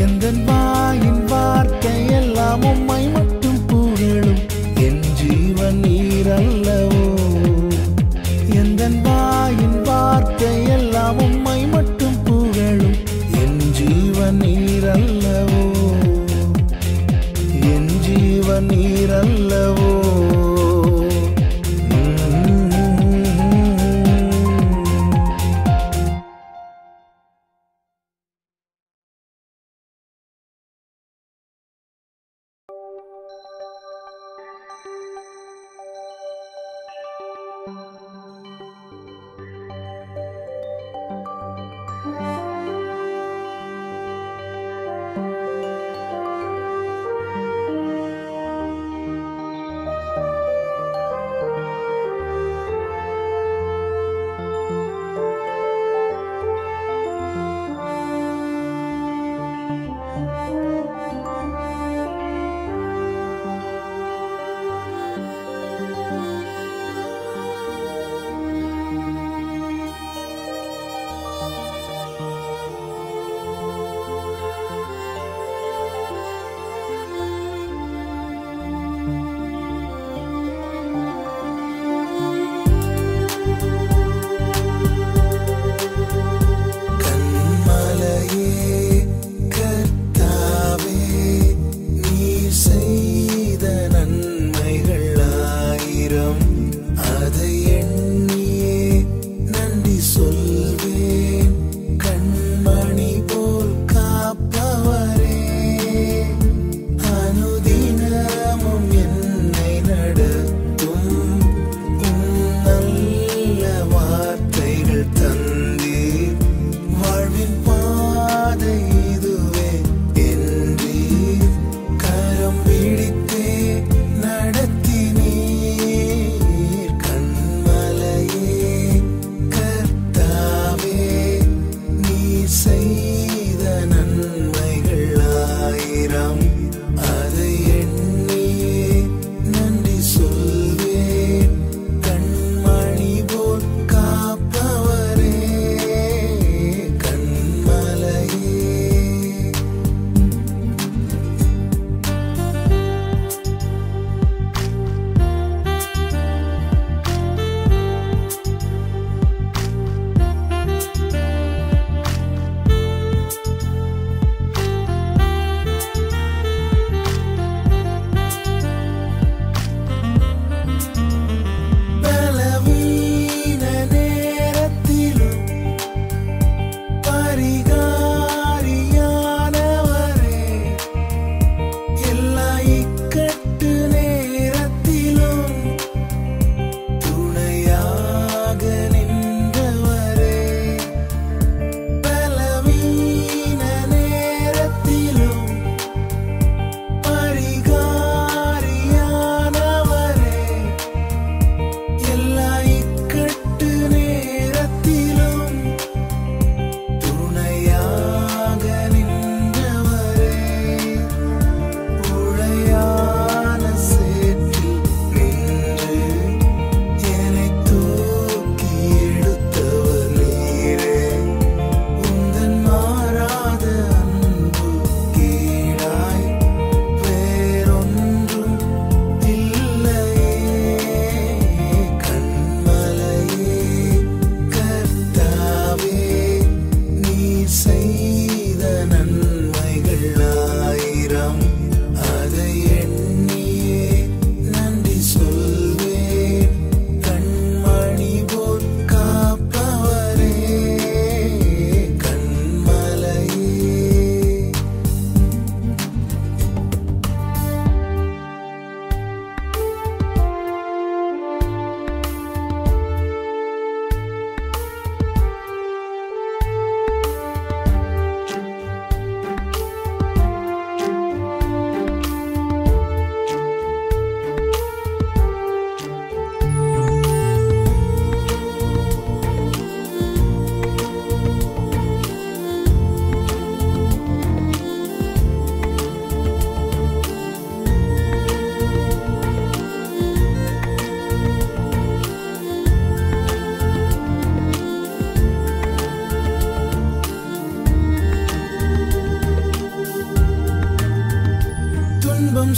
A: எந்த வாயின் வார்த்தை எல்லாம் உம்மை மட்டும் புகழும், என் ஜீவன் நீரல்லவோ. எந்த வாயின் வார்த்தை எல்லாம் உம்மை மட்டும் புகழும், என் ஜீவன் நீரல்லவோ. என் ஜீவன் நீரல்லவோ.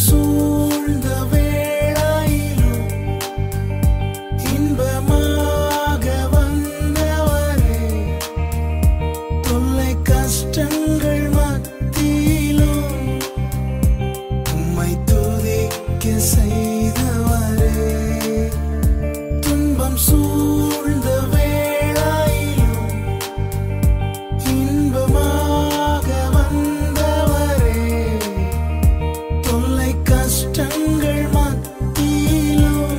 A: சூழ்ந்த வேளையிலும் இன்பமாக வந்தவரே, தொல்லை கஷ்டங்கள் மத்தியிலும் உம்மை துதிக்க செய்தவரே, துன்பம் சூழ்ந்த வேளையிலும் இன்பமாக வந்தவரே, தொல்லை கஷ்டங்கள் மத்தியிலும்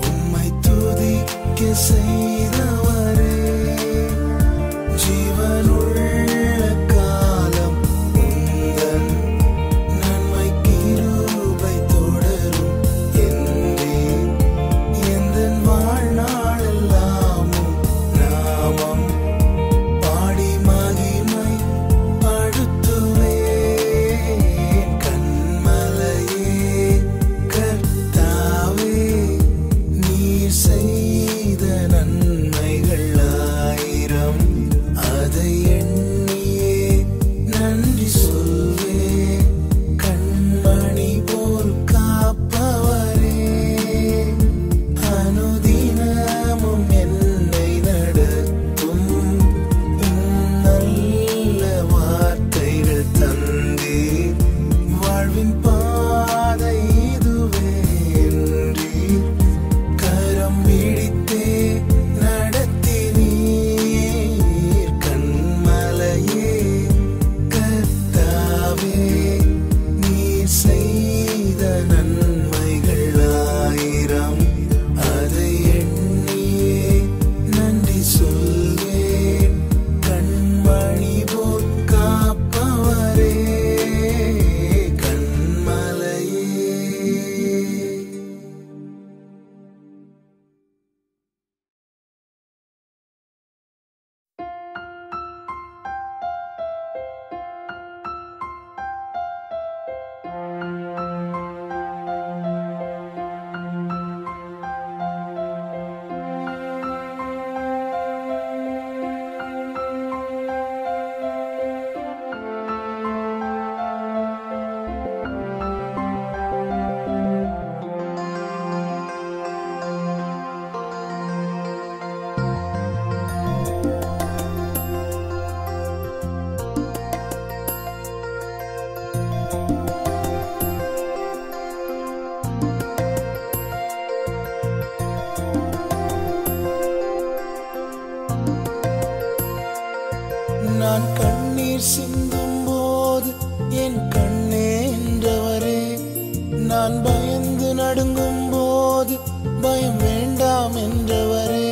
A: உம்மை துதிக்க செய்தவரே, ஜீவனுள்ள காலம் உந்தன் நன்மை கிருபை தொடரும் என்றே, எந்தன் வாழ்நாளெல்லாமும் நாமம் பாடி மகிமை படுத்துவேன். கண்மலையே கர்த்தாவே, நீர் செய்த நன்மைகள் ஆயிரம், அதை எண்ணியே நன்றி சொல்வேன். கண்மணி போல் காப்பவரே, அனுதினமும் என்னை நடத்தும் நல்ல வார்த்தைகள் தந்தீர், வாழ்வின் பாதை இதுவே என்றீர், கரம் பிடித்தே நடத்தினீர். கண்மலையே கர்த்தாவே, நீர் செய்த நன்மைகள் ஆயிரம், அதை எண்ணியே நன்றி சொல்வேன். கண்மணி போல் காப்பவரே, கண்மலையே. நான் கண்ணீர் சிந்தும் போது என் கண்ணே என்றவரே, நான் பயந்து நடுங்கும் போது பயம் வேண்டாம் என்றவரே,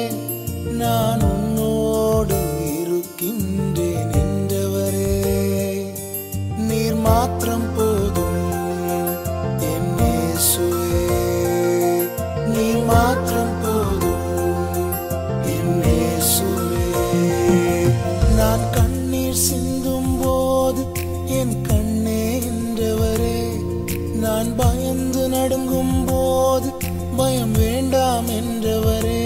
A: நான் உன்னோடு இருக்கின்றேன் என்றவரே, நீர் மாத்திரம் போதும் என் இயேசுவே, நீர் மாத்திரம் போதும் என் இயேசுவே. நான் கண்ணீர் சிந்தும் போது என் கண்ணே என்றவரே, நான் பயந்து நடுங்கும் போது பயம் வேண்டாம் என்றவரே,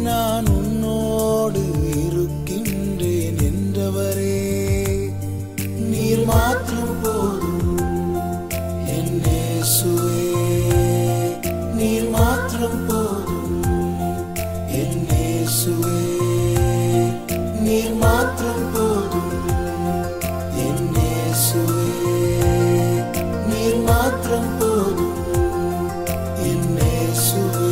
A: நான் உன்னோடு இருக்கின்றேன் என்றவரே, நீர் மாத்திரம் போதும் என் இயேசுவே, நீர் மாத்திரம் போதும் என் இயேசுவே, நீர் மாத்திரம் போதும் என் இயேசுவே, நீர் மாத்திரம் போதும் என் இயேசுவே.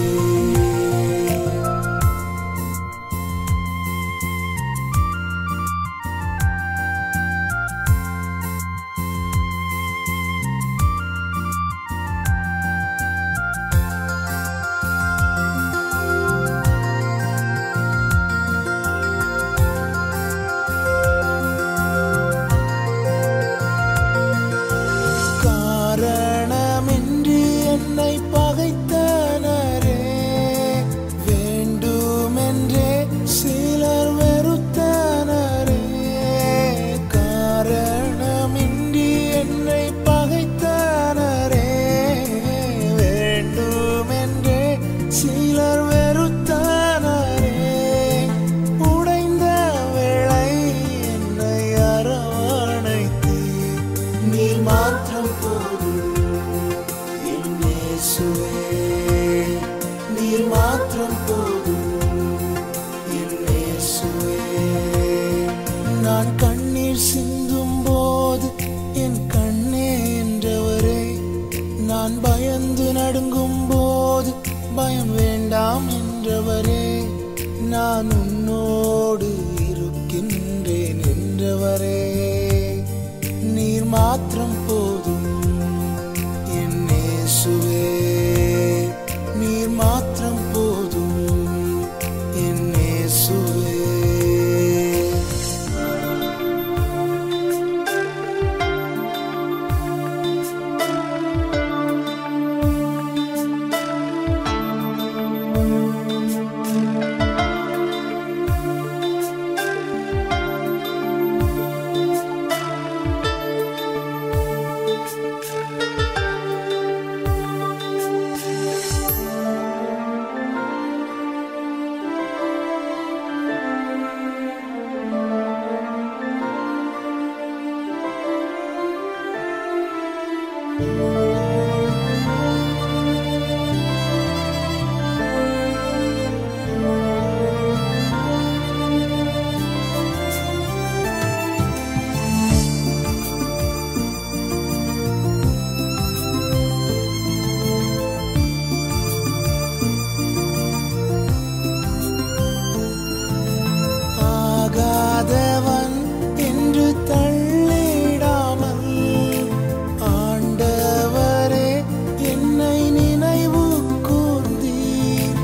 A: நான் உன்னோடு இருக்கின்றேன் என்றவரே, நீர் மாத்திரம் போதும் என் இயேசுவே, நீர் மாத்திரம் போதும் என் இயேசுவே. ஆகாதவன் என்று தள்ளிடாமல் ஆண்டவரே என்னை நினைவு கூர்ந்தீர்.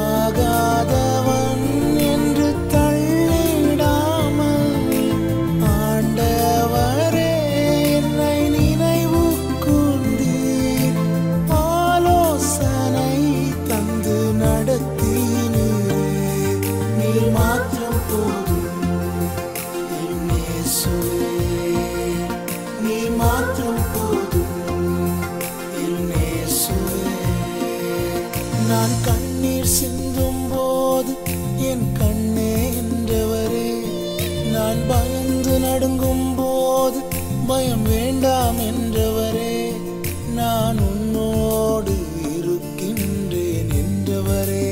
A: ஆகாதவன் என்று தள்ளிடாமல் ஆண்டவரே என்னை நினைவு கூர்ந்தீர். ஆலோசனை தந்து நடத்தினீரே, நீர் மாத்திரம் போதும் என் இயேசுவே, நீர் மாத்திரம் போதும் என் இயேசுவே. நான் கண்ணீர் சிந்தும் போது என் கண்ணே என்றவரே, நான் பயந்து நடுங்கும் போது பயம் வேண்டாம் என்றவரே, நான் உன்னோடு இருக்கின்றேன் என்றவரே,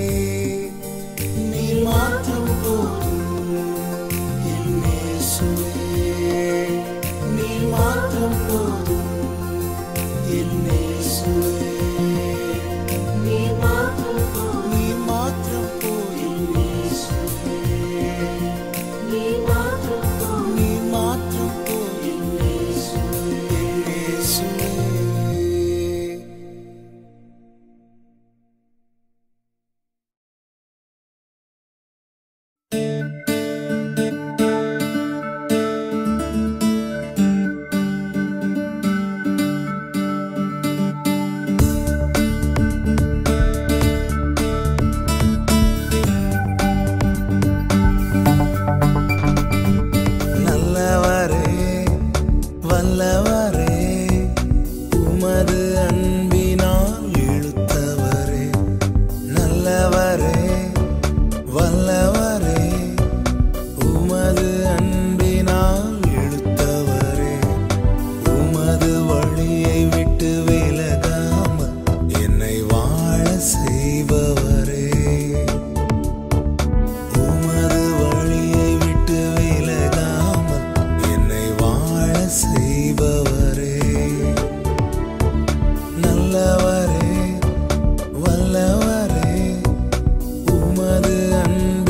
A: நீர் மாத்திரம் போதும் என் இயேசுவே, நீர் மாத்திரம் போதும் என் இயேசுவே, நீர் மாத்திரம் போதும், நீர் மாத்திரம் போதும் என் இயேசுவே, நீர் மாத்திரம் போதும், நீர் மாத்திரம் போதும் என் இயேசுவே, என் இயேசுவே. நல்லவரே வல்லவரே, உமது அன்பினால் இழுத்தவரே. நல்லவரே வல்லவரே, உமது அன்பினால் இழுத்தவரே. உமது வழியை விட்டு விலகாமல் என்னை வாழ செய்பவரே. உமது வழியை விட்டு விலகாமல் என்னை வாழ செய்பவரே. நல்லவரே வல்லவரே, உமது அன்பினால்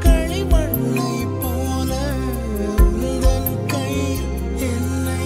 A: களிமண்ணை போல உந்தன் கையில் என்னை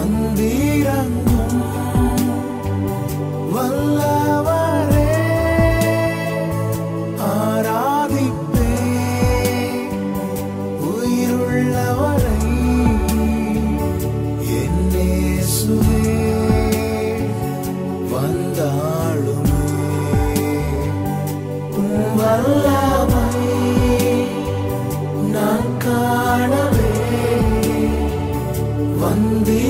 A: வந்திறங்கும் வல்லவரே ஆராதிப்பே உயிருள்ளவரை என் இயேசுவே வந்தாளுமே உம் வல்லமை நான் காணவே வந்தே